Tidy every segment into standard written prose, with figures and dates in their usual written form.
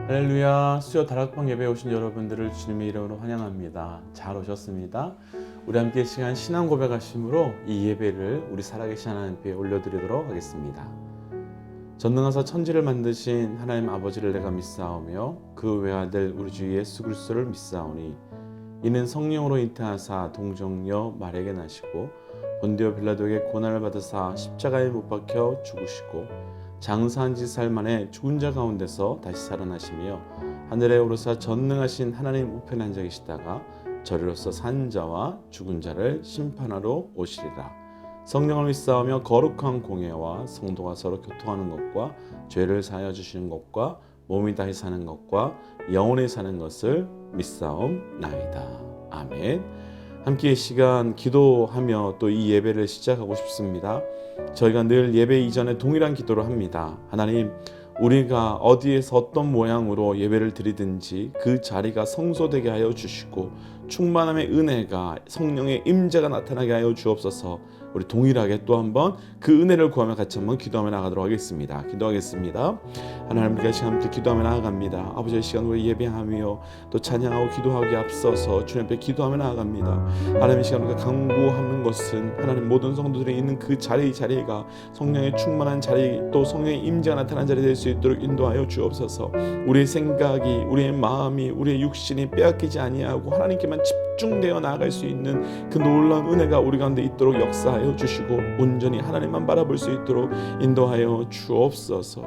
할렐루야. 수요 다락방 예배에 오신 여러분들을 주님의 이름으로 환영합니다. 잘 오셨습니다. 우리 함께 시간 신앙 고백하심으로 이 예배를 우리 살아계신 하나님께 올려드리도록 하겠습니다. 전능하사 천지를 만드신 하나님 아버지를 내가 믿사오며 그 외아들 우리 주 예수 그리스도를 믿사오니 이는 성령으로 잉태하사 동정녀 마리아에게 나시고 본디오 빌라도에게 고난을 받으사 십자가에 못 박혀 죽으시고 장사한 지 사흘 만에 죽은 자 가운데서 다시 살아나시며 하늘에 오르사 전능하신 하나님 우편에 앉아 계시다가 저리로서 산 자와 죽은 자를 심판하러 오시리라. 성령을 믿사오며 거룩한 공예와 성도가 서로 교통하는 것과 죄를 사하여 주시는 것과 몸이 다시 사는 것과 영원히 사는 것을 믿사옵나이다. 아멘. 함께 이 시간 기도하며 또 이 예배를 시작하고 싶습니다. 저희가 늘 예배 이전에 동일한 기도를 합니다. 하나님, 우리가 어디에서 어떤 모양으로 예배를 드리든지 그 자리가 성소되게 하여 주시고 충만함의 은혜가 성령의 임재가 나타나게 하여 주옵소서. 우리 동일하게 또 한번 그 은혜를 구하며 같이 한번 기도하며 나가도록 하겠습니다. 기도하겠습니다. 하나님께 시간 함께 기도하며 나아갑니다. 아버지의 시간 우리 예배하며 또 찬양하고 기도하기에 앞서서 주님 앞에 기도하며 나아갑니다. 하나님의 시간 우리가 강구하는 것은 하나님 모든 성도들이 있는 그 자리가 성령의 충만한 자리 또 성령의 임재가 나타난 자리 될 수 있도록 인도하여 주옵소서. 우리의 생각이 우리의 마음이 우리의 육신이 빼앗기지 아니하고 하나님께만 집중되어 나아갈 수 있는 그 놀라운 은혜가 우리 가운데 있도록 역사하여 주시고 온전히 하나님만 바라볼 수 있도록 인도하여 주옵소서.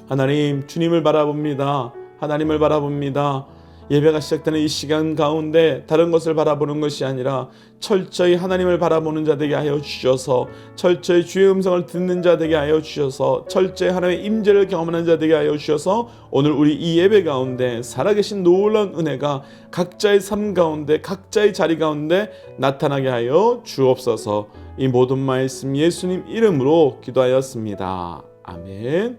하나님, 주님을 바라봅니다. 하나님을 바라봅니다. 예배가 시작되는 이 시간 가운데 다른 것을 바라보는 것이 아니라 철저히 하나님을 바라보는 자 되게 하여 주셔서 철저히 주의 음성을 듣는 자 되게 하여 주셔서 철저히 하나님의 임재를 경험하는 자 되게 하여 주셔서 오늘 우리 이 예배 가운데 살아계신 놀라운 은혜가 각자의 삶 가운데 각자의 자리 가운데 나타나게 하여 주옵소서. 이 모든 말씀 예수님 이름으로 기도하였습니다. 아멘.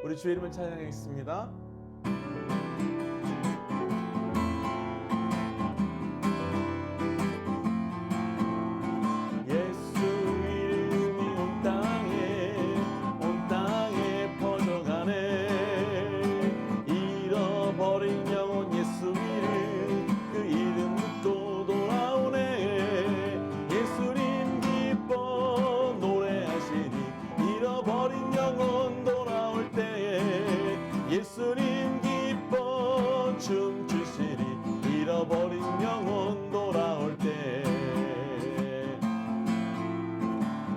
우리 주의 이름을 찬양하겠습니다. 예수님 기뻐 춤추시리 잃어버린 영혼 돌아올 때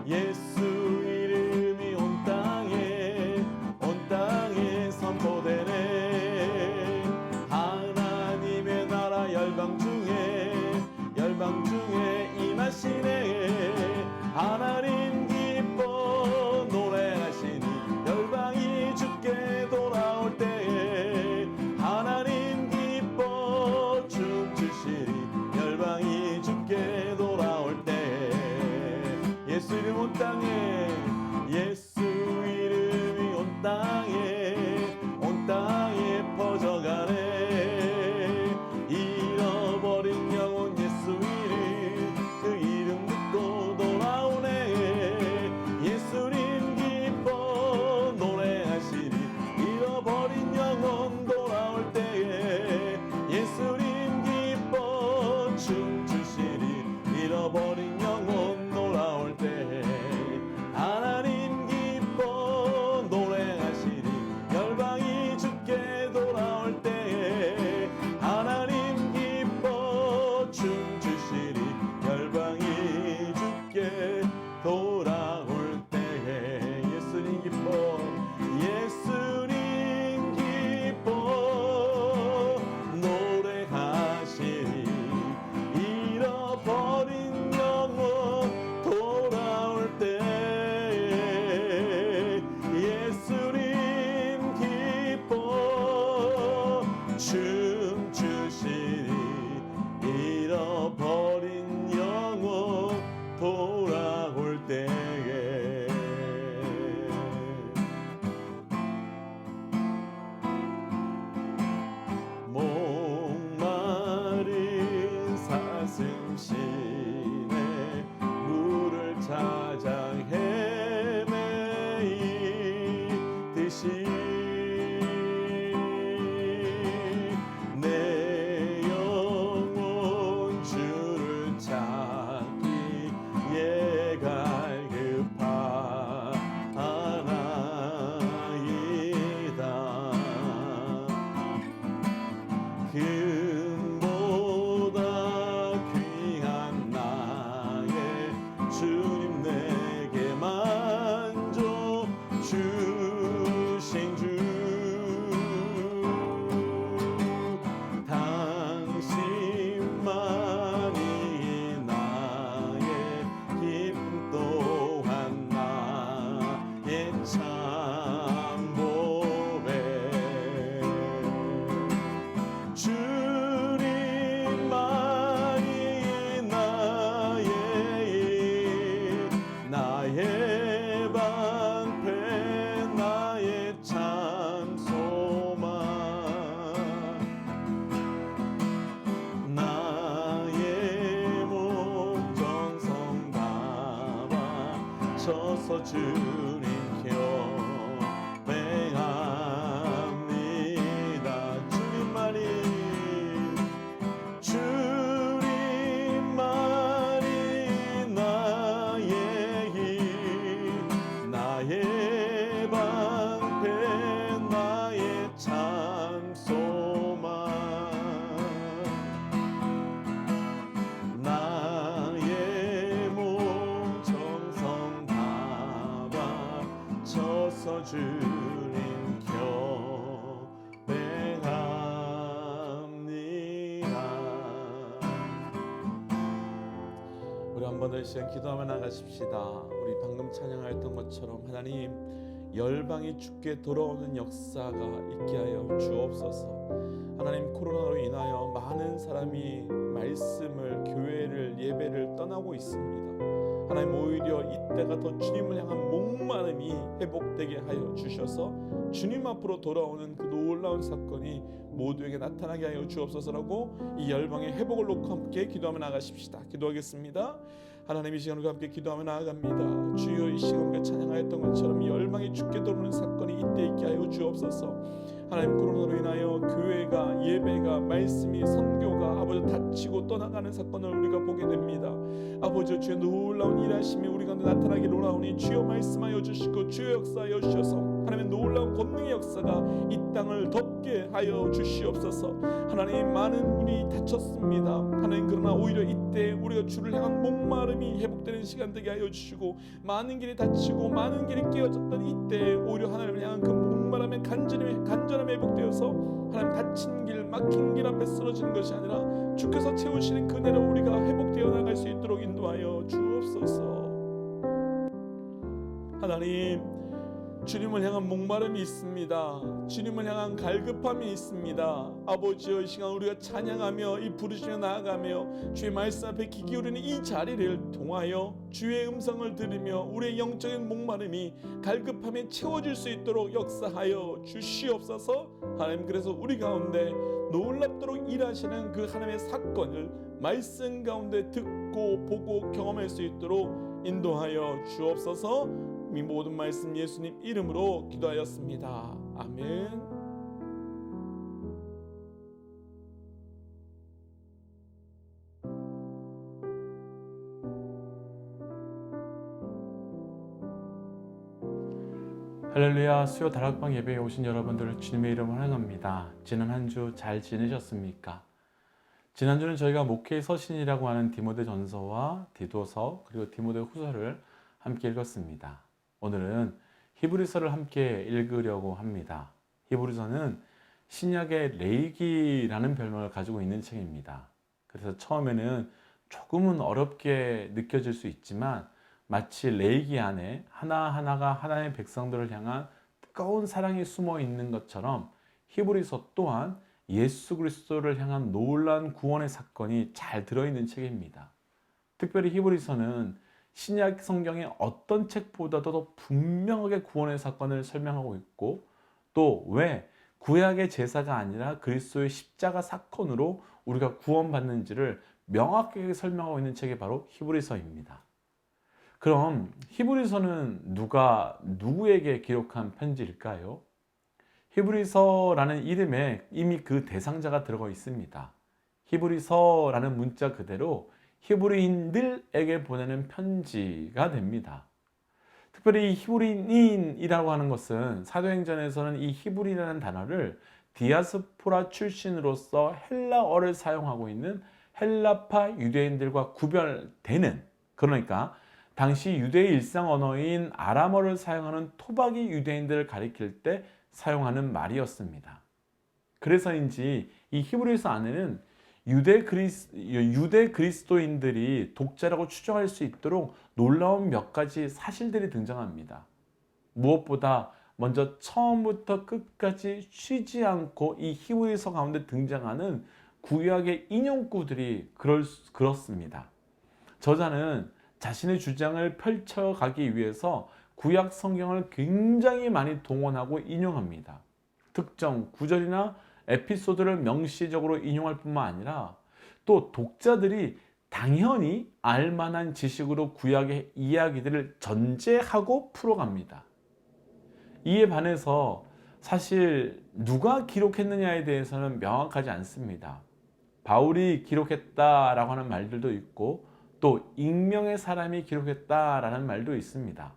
예수 이름이 온 땅에 선포되네. 하나님의 나라 열방 중에 임하시네. 하나님 기뻐 노래하시니 열방이 주께 돌아올 때 하나님 기뻐 춤추시리 열방이 주께 돌아올 때 예수 이름 온 땅에 예수 이름이 온 땅에 퍼져가네. 잃어버린 영혼 예수 이름 그 이름 듣고 돌아오네. 예수님 기뻐 노래하시리 잃어버린 영혼 돌아올 때에 예수님 기뻐 춤추시리 잃어버린 영혼 돌아올 때에 하나님 기뻐 노래하시리 열방이 주께 돌아올 때에 하나님 기뻐 춤추시리 열방이 주께 돌아올 때에 예수님 기뻐 노래하시리 잃어버린 영혼 돌아올 때에 예수님 기뻐 춤추시리 잃어버린 영혼 돌아올 때에 목마른 사슴 시내 물을 찾아 헤매이듯이 주셔서 주님 경배합니다. 주님만이 나의 힘, 나의 방패, 나의 참 소망, 나의 몸 정성 다 바쳐서 주님 경배합니다. 우리 한 번 더 시간 기도하며 나가십시다. 우리 방금 찬양했던 것처럼 하나님, 열방이 주께 돌아오는 역사가 있게 하여 주옵소서. 하나님, 코로나로 인하여 많은 사람이 말씀을, 교회를, 예배를 떠나고 있습니다. 하나님, 오히려 이때가 더 주님을 향한 목마름이 회복되게 하여 주셔서 주님 앞으로 돌아오는 그 놀라운 사건이 모두에게 나타나게 하여 주옵소서라고 이 열방의 회복을 놓고 함께 기도하며 나가십시다. 기도하겠습니다. 하나님, 이 시간을 함께 기도하며 나아갑니다. 주여, 이 시간 우리가 찬양하였던 것처럼 열방이 주께 돌아오는 사건이 이때 있게 하여 주옵소서. 하나님, 코로나로 인하여 교회가, 예배가, 말씀이, 선교가 아버지 다치고 떠나가는 사건을 우리가 보게 됩니다. 아버지, 주의 놀라운 일하심이 우리 가운데 나타나기를 원하오니 주여 말씀하여 주시고 주여 역사하여 주셔서 하나님의 놀라운 권능의 역사가 이 땅을 덮게 하여 주시옵소서. 하나님, 많은 분이 다쳤습니다. 하나님, 그러나 오히려 이때 우리가 주를 향한 목마름이 회복되는 시간 되게 하여 주시고, 많은 길이 다치고 많은 길이 깨어졌던 이때 오히려 하나님을 향한 그 목마름의 간절함이 회복되어서 하나님, 다친 길, 막힌 길 앞에 쓰러지는 것이 아니라 주께서 채우시는 그대로 우리가 회복되어 나갈 수 있도록 인도하여 주옵소서. 하나님, 주님을 향한 목마름이 있습니다. 주님을 향한 갈급함이 있습니다. 아버지여, 이 시간 우리가 찬양하며 이 부르시며 나아가며 주의 말씀 앞에 귀 기울이는 이 자리를 통하여 주의 음성을 들으며 우리의 영적인 목마름이 갈급함에 채워질 수 있도록 역사하여 주시옵소서. 하나님, 그래서 우리 가운데 놀랍도록 일하시는 그 하나님의 사건을 말씀 가운데 듣고 보고 경험할 수 있도록 인도하여 주옵소서. 이 모든 말씀 예수님 이름으로 기도하였습니다. 아멘. 할렐루야. 수요 다락방 예배에 오신 여러분들을 주님의 이름으로 환영합니다. 지난 한 주 잘 지내셨습니까? 지난주는 저희가 목회의 서신이라고 하는 디모데전서와 디도서 그리고 디모데후서를 함께 읽었습니다. 오늘은 히브리서를 함께 읽으려고 합니다. 히브리서는 신약의 레위기라는 별명을 가지고 있는 책입니다. 그래서 처음에는 조금은 어렵게 느껴질 수 있지만 마치 레위기 안에 하나하나가 하나님의 백성들을 향한 뜨거운 사랑이 숨어 있는 것처럼 히브리서 또한 예수 그리스도를 향한 놀라운 구원의 사건이 잘 들어있는 책입니다. 특별히 히브리서는 신약 성경의 어떤 책보다도 더 분명하게 구원의 사건을 설명하고 있고, 또 왜 구약의 제사가 아니라 그리스도의 십자가 사건으로 우리가 구원받는지를 명확하게 설명하고 있는 책이 바로 히브리서입니다. 그럼 히브리서는 누가 누구에게 기록한 편지일까요? 히브리서라는 이름에 이미 그 대상자가 들어가 있습니다. 히브리서라는 문자 그대로 히브리인들에게 보내는 편지가 됩니다. 특별히 히브리인이라고 하는 것은 사도행전에서는 이 히브리라는 단어를 디아스포라 출신으로서 헬라어를 사용하고 있는 헬라파 유대인들과 구별되는, 그러니까 당시 유대의 일상 언어인 아람어를 사용하는 토박이 유대인들을 가리킬 때 사용하는 말이었습니다. 그래서인지 이 히브리서 안에는 유대 그리스도인들이 독자라고 추정할 수 있도록 놀라운 몇 가지 사실들이 등장합니다. 무엇보다 먼저 처음부터 끝까지 쉬지 않고 이 히브리서 가운데 등장하는 구약의 인용구들이 그렇습니다. 저자는 자신의 주장을 펼쳐가기 위해서 구약 성경을 굉장히 많이 동원하고 인용합니다. 특정 구절이나 에피소드를 명시적으로 인용할 뿐만 아니라 또 독자들이 당연히 알만한 지식으로 구약의 이야기들을 전제하고 풀어갑니다. 이에 반해서 사실 누가 기록했느냐에 대해서는 명확하지 않습니다. 바울이 기록했다라고 하는 말들도 있고 또 익명의 사람이 기록했다라는 말도 있습니다.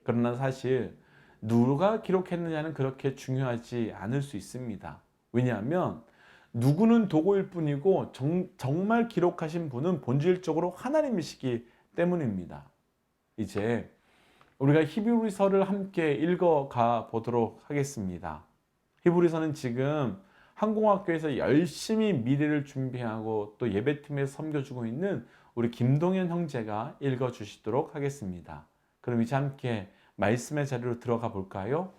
그러나 사실 누가 기록했느냐는 그렇게 중요하지 않을 수 있습니다. 왜냐하면 누구는 도구일 뿐이고 정말 기록하신 분은 본질적으로 하나님이시기 때문입니다. 이제 우리가 히브리서를 함께 읽어가 보도록 하겠습니다. 히브리서는 지금 항공학교에서 열심히 미래를 준비하고 또 예배팀에 섬겨주고 있는 우리 김동현 형제가 읽어주시도록 하겠습니다. 그럼 이제 함께 말씀의 자리로 들어가 볼까요?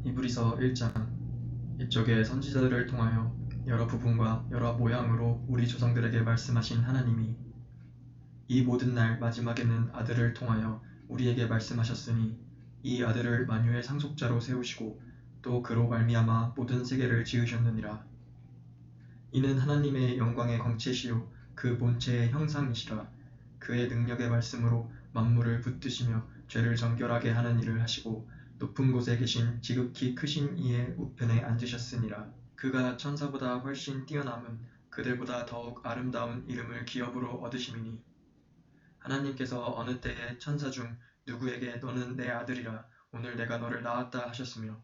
히브리서 1장. 이쪽에 선지자들을 통하여 여러 부분과 여러 모양으로 우리 조상들에게 말씀하신 하나님이 이 모든 날 마지막에는 아들을 통하여 우리에게 말씀하셨으니 이 아들을 만유의 상속자로 세우시고 또 그로 말미암아 모든 세계를 지으셨느니라. 이는 하나님의 영광의 광채시요 그 본체의 형상이시라. 그의 능력의 말씀으로 만물을 붙드시며 죄를 정결하게 하는 일을 하시고 높은 곳에 계신 지극히 크신 이의 우편에 앉으셨으니라. 그가 천사보다 훨씬 뛰어남은 그들보다 더욱 아름다운 이름을 기업으로 얻으심이니 하나님께서 어느 때에 천사 중 누구에게 너는 내 아들이라 오늘 내가 너를 낳았다 하셨으며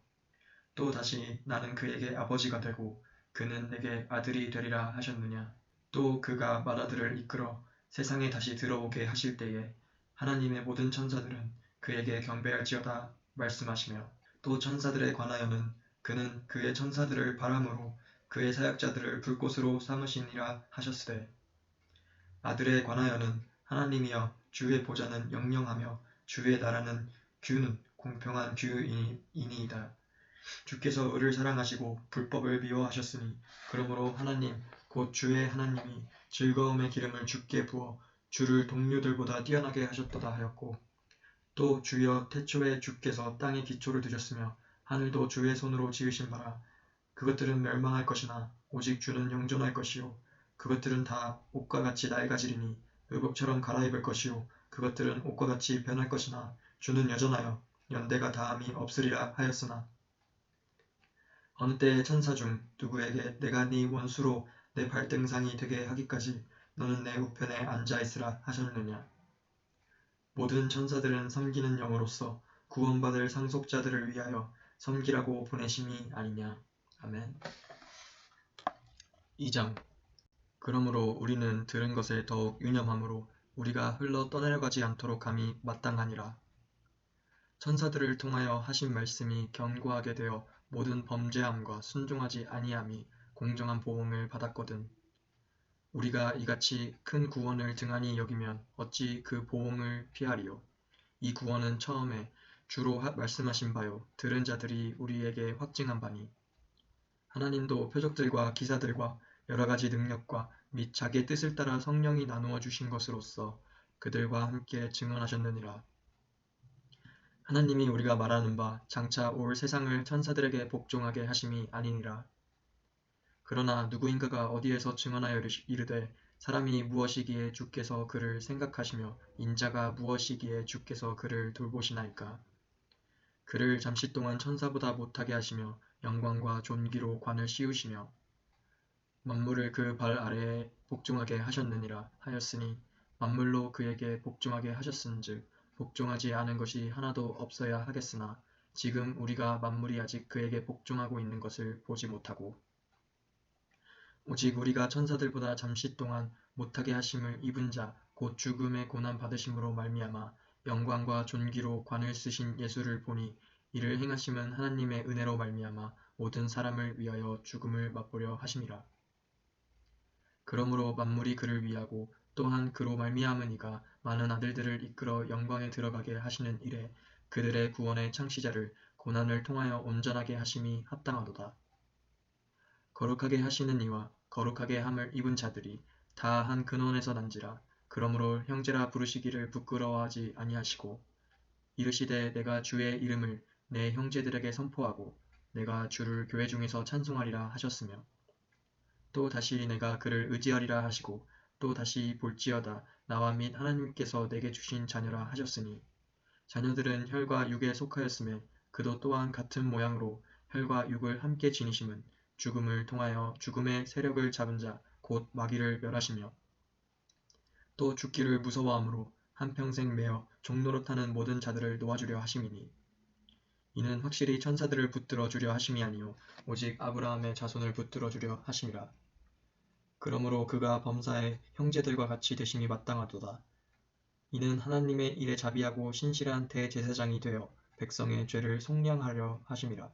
또 다시 나는 그에게 아버지가 되고 그는 내게 아들이 되리라 하셨느냐. 또 그가 맏아들을 이끌어 세상에 다시 들어오게 하실 때에 하나님의 모든 천사들은 그에게 경배할지어다 말씀하시며 또 천사들에 관하여는 그는 그의 천사들을 바람으로 그의 사역자들을 불꽃으로 삼으시니라 하셨으되 아들에 관하여는 하나님이여 주의 보좌는 영영하며 주의 나라는 규는 공평한 규이니이다. 주께서 의를 사랑하시고 불법을 미워하셨으니 그러므로 하나님 곧 주의 하나님이 즐거움의 기름을 주께 부어 주를 동료들보다 뛰어나게 하셨도다 하였고 또 주여 태초에 주께서 땅에 기초를 두셨으며 하늘도 주의 손으로 지으신 바라. 그것들은 멸망할 것이나 오직 주는 영존할 것이요 그것들은 다 옷과 같이 낡아지리니 의복처럼 갈아입을 것이요 그것들은 옷과 같이 변할 것이나 주는 여전하여 연대가 다함이 없으리라 하였으나 어느 때에 천사 중 누구에게 내가 네 원수로 내 발등상이 되게 하기까지 너는 내 우편에 앉아 있으라 하셨느냐. 모든 천사들은 섬기는 영으로서 구원받을 상속자들을 위하여 섬기라고 보내심이 아니냐. 아멘. 2장. 그러므로 우리는 들은 것을 더욱 유념함으로 우리가 흘러 떠내려가지 않도록 함이 마땅하니라. 천사들을 통하여 하신 말씀이 견고하게 되어 모든 범죄함과 순종하지 아니함이 공정한 보응을 받았거든. 우리가 이같이 큰 구원을 등한히 여기면 어찌 그 보응을 피하리요. 이 구원은 처음에 주로 말씀하신 바요 들은 자들이 우리에게 확증한 바니 하나님도 표적들과 기사들과 여러 가지 능력과 및 자기의 뜻을 따라 성령이 나누어 주신 것으로서 그들과 함께 증언하셨느니라. 하나님이 우리가 말하는 바 장차 올 세상을 천사들에게 복종하게 하심이 아니니라. 그러나 누구인가가 어디에서 증언하여 이르되 사람이 무엇이기에 주께서 그를 생각하시며 인자가 무엇이기에 주께서 그를 돌보시나이까. 그를 잠시 동안 천사보다 못하게 하시며 영광과 존귀로 관을 씌우시며 만물을 그 발 아래에 복종하게 하셨느니라 하였으니 만물로 그에게 복종하게 하셨은즉 복종하지 않은 것이 하나도 없어야 하겠으나 지금 우리가 만물이 아직 그에게 복종하고 있는 것을 보지 못하고 오직 우리가 천사들보다 잠시 동안 못하게 하심을 입은 자 곧 죽음의 고난 받으심으로 말미암아 영광과 존귀로 관을 쓰신 예수를 보니 이를 행하심은 하나님의 은혜로 말미암아 모든 사람을 위하여 죽음을 맛보려 하심이라. 그러므로 만물이 그를 위하고 또한 그로 말미암으니가 많은 아들들을 이끌어 영광에 들어가게 하시는 이래 그들의 구원의 창시자를 고난을 통하여 온전하게 하심이 합당하도다. 거룩하게 하시는 이와 거룩하게 함을 입은 자들이 다 한 근원에서 난지라. 그러므로 형제라 부르시기를 부끄러워하지 아니하시고 이르시되 내가 주의 이름을 내 형제들에게 선포하고 내가 주를 교회 중에서 찬송하리라 하셨으며 또 다시 내가 그를 의지하리라 하시고 또 다시 볼지어다 나와 및 하나님께서 내게 주신 자녀라 하셨으니 자녀들은 혈과 육에 속하였음에 그도 또한 같은 모양으로 혈과 육을 함께 지니심은 죽음을 통하여 죽음의 세력을 잡은 자 곧 마귀를 멸하시며 또 죽기를 무서워함으로 한평생 매어 종노릇하는 모든 자들을 놓아주려 하심이니 이는 확실히 천사들을 붙들어 주려 하심이 아니요 오직 아브라함의 자손을 붙들어 주려 하심이라. 그러므로 그가 범사에 형제들과 같이 되심이 마땅하도다. 이는 하나님의 일에 자비하고 신실한 대제사장이 되어 백성의 죄를 속량하려 하심이라.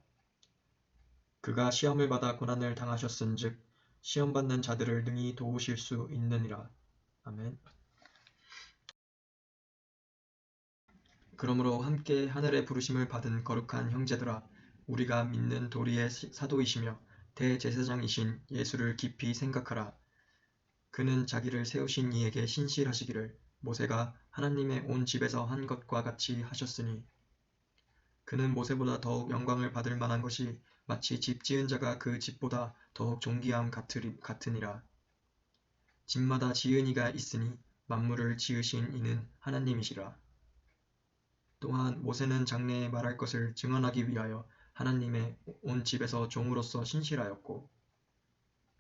그가 시험을 받아 고난을 당하셨은즉 시험받는 자들을 능히 도우실 수 있느니라. 아멘. 그러므로 함께 하늘의 부르심을 받은 거룩한 형제들아 우리가 믿는 도리의 사도이시며 대제사장이신 예수를 깊이 생각하라. 그는 자기를 세우신 이에게 신실하시기를 모세가 하나님의 온 집에서 한 것과 같이 하셨으니 그는 모세보다 더욱 영광을 받을 만한 것이 마치 집 지은 자가 그 집보다 더욱 존귀함 같으니라. 집마다 지은 이가 있으니 만물을 지으신 이는 하나님이시라. 또한 모세는 장래에 말할 것을 증언하기 위하여 하나님의 온 집에서 종으로서 신실하였고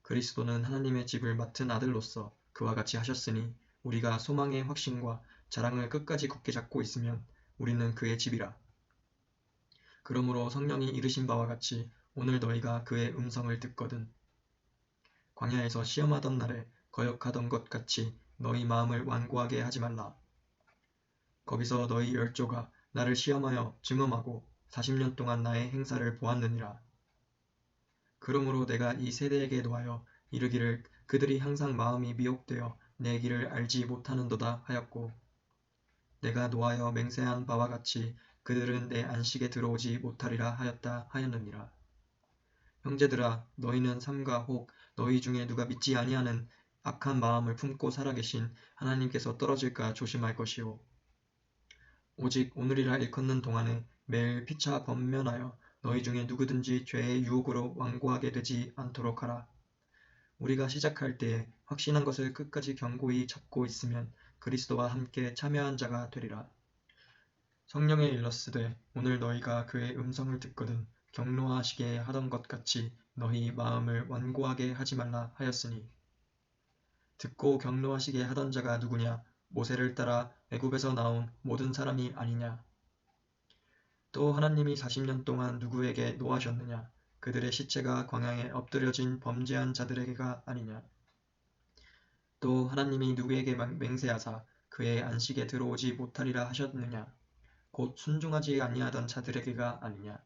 그리스도는 하나님의 집을 맡은 아들로서 그와 같이 하셨으니 우리가 소망의 확신과 자랑을 끝까지 굳게 잡고 있으면 우리는 그의 집이라. 그러므로 성령이 이르신 바와 같이 오늘 너희가 그의 음성을 듣거든 광야에서 시험하던 날에 거역하던 것 같이 너희 마음을 완고하게 하지 말라. 거기서 너희 열조가 나를 시험하여 증언하고 40년 동안 나의 행사를 보았느니라. 그러므로 내가 이 세대에게 노하여 이르기를 그들이 항상 마음이 미혹되어 내 길을 알지 못하는도다 하였고 내가 노하여 맹세한 바와 같이 그들은 내 안식에 들어오지 못하리라 하였느니라. 형제들아 너희는 삼가 혹 너희 중에 누가 믿지 아니하는 악한 마음을 품고 살아계신 하나님께서 떨어질까 조심할 것이요 오직 오늘이라 일컫는 동안에 매일 피차 번면하여 너희 중에 누구든지 죄의 유혹으로 완고하게 되지 않도록 하라. 우리가 시작할 때에 확신한 것을 끝까지 견고히 잡고 있으면 그리스도와 함께 참여한 자가 되리라. 성령에 일렀으되 오늘 너희가 그의 음성을 듣거든 경노하시게 하던 것 같이 너희 마음을 완고하게 하지 말라 하였으니 듣고 경노하시게 하던 자가 누구냐 모세를 따라 애굽에서 나온 모든 사람이 아니냐. 또 하나님이 40년 동안 누구에게 노하셨느냐 그들의 시체가 광야에 엎드려진 범죄한 자들에게가 아니냐. 또 하나님이 누구에게 맹세하사 그의 안식에 들어오지 못하리라 하셨느냐 곧 순종하지 아니하던 자들에게가 아니냐.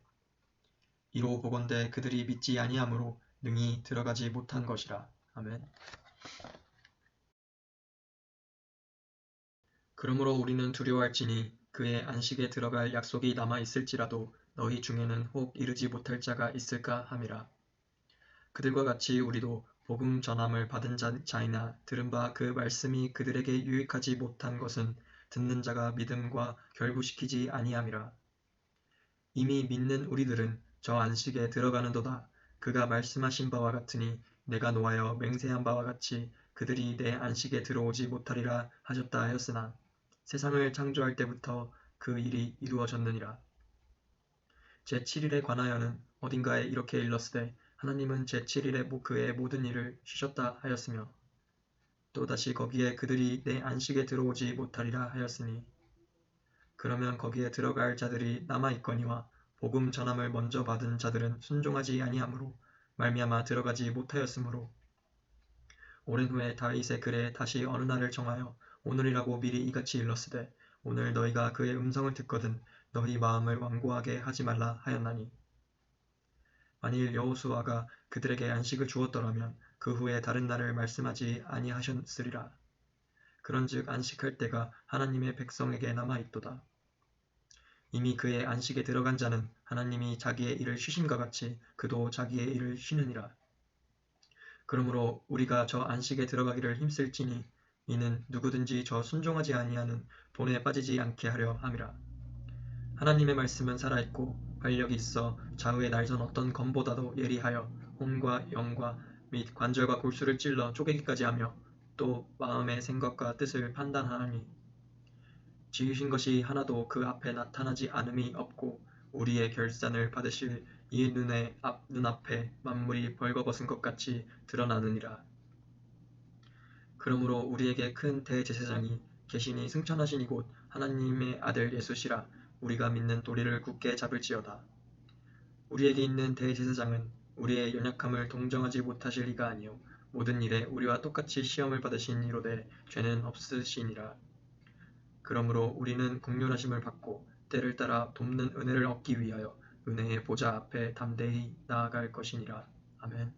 이로 보건대 그들이 믿지 아니함으로 능히 들어가지 못한 것이라. 아멘. 그러므로 우리는 두려워할지니 그의 안식에 들어갈 약속이 남아 있을지라도 너희 중에는 혹 이르지 못할 자가 있을까 함이라. 그들과 같이 우리도 복음 전함을 받은 자이나 들은 바 그 말씀이 그들에게 유익하지 못한 것은 듣는 자가 믿음과 결부시키지 아니함이라. 이미 믿는 우리들은 저 안식에 들어가는도다. 그가 말씀하신 바와 같으니 내가 노하여 맹세한 바와 같이 그들이 내 안식에 들어오지 못하리라 하셨다 하였으나 세상을 창조할 때부터 그 일이 이루어졌느니라. 제7일에 관하여는 어딘가에 이렇게 일렀으되 하나님은 제7일에 그의 모든 일을 쉬셨다 하였으며 또다시 거기에 그들이 내 안식에 들어오지 못하리라 하였으니 그러면 거기에 들어갈 자들이 남아있거니와 복음 전함을 먼저 받은 자들은 순종하지 아니함으로 말미암아 들어가지 못하였으므로 오랜 후에 다윗의 글에 다시 어느 날을 정하여 오늘이라고 미리 이같이 일렀으되 오늘 너희가 그의 음성을 듣거든 너희 마음을 완고하게 하지 말라 하였나니 만일 여호수아가 그들에게 안식을 주었더라면 그 후에 다른 날을 말씀하지 아니하셨으리라. 그런즉 안식할 때가 하나님의 백성에게 남아 있도다. 이미 그의 안식에 들어간 자는 하나님이 자기의 일을 쉬심과 같이 그도 자기의 일을 쉬느니라. 그러므로 우리가 저 안식에 들어가기를 힘쓸지니 이는 누구든지 저 순종하지 아니하는 본에 빠지지 않게 하려 함이라. 하나님의 말씀은 살아있고 활력이 있어 좌우의 날선 어떤 검보다도 예리하여 혼과 영과 및 관절과 골수를 찔러 쪼개기까지 하며 또 마음의 생각과 뜻을 판단하니 지으신 것이 하나도 그 앞에 나타나지 않음이 없고 우리의 결산을 받으실 이 눈앞에 만물이 벌거벗은 것 같이 드러나느니라. 그러므로 우리에게 큰 대제사장이 계시니 승천하신 이곳 하나님의 아들 예수시라. 우리가 믿는 도리를 굳게 잡을지어다. 우리에게 있는 대제사장은 우리의 연약함을 동정하지 못하실 이가 아니요 모든 일에 우리와 똑같이 시험을 받으신 이로되 죄는 없으시니라. 그러므로 우리는 긍휼하심을 받고 때를 따라 돕는 은혜를 얻기 위하여 은혜의 보좌 앞에 담대히 나아갈 것이니라. 아멘.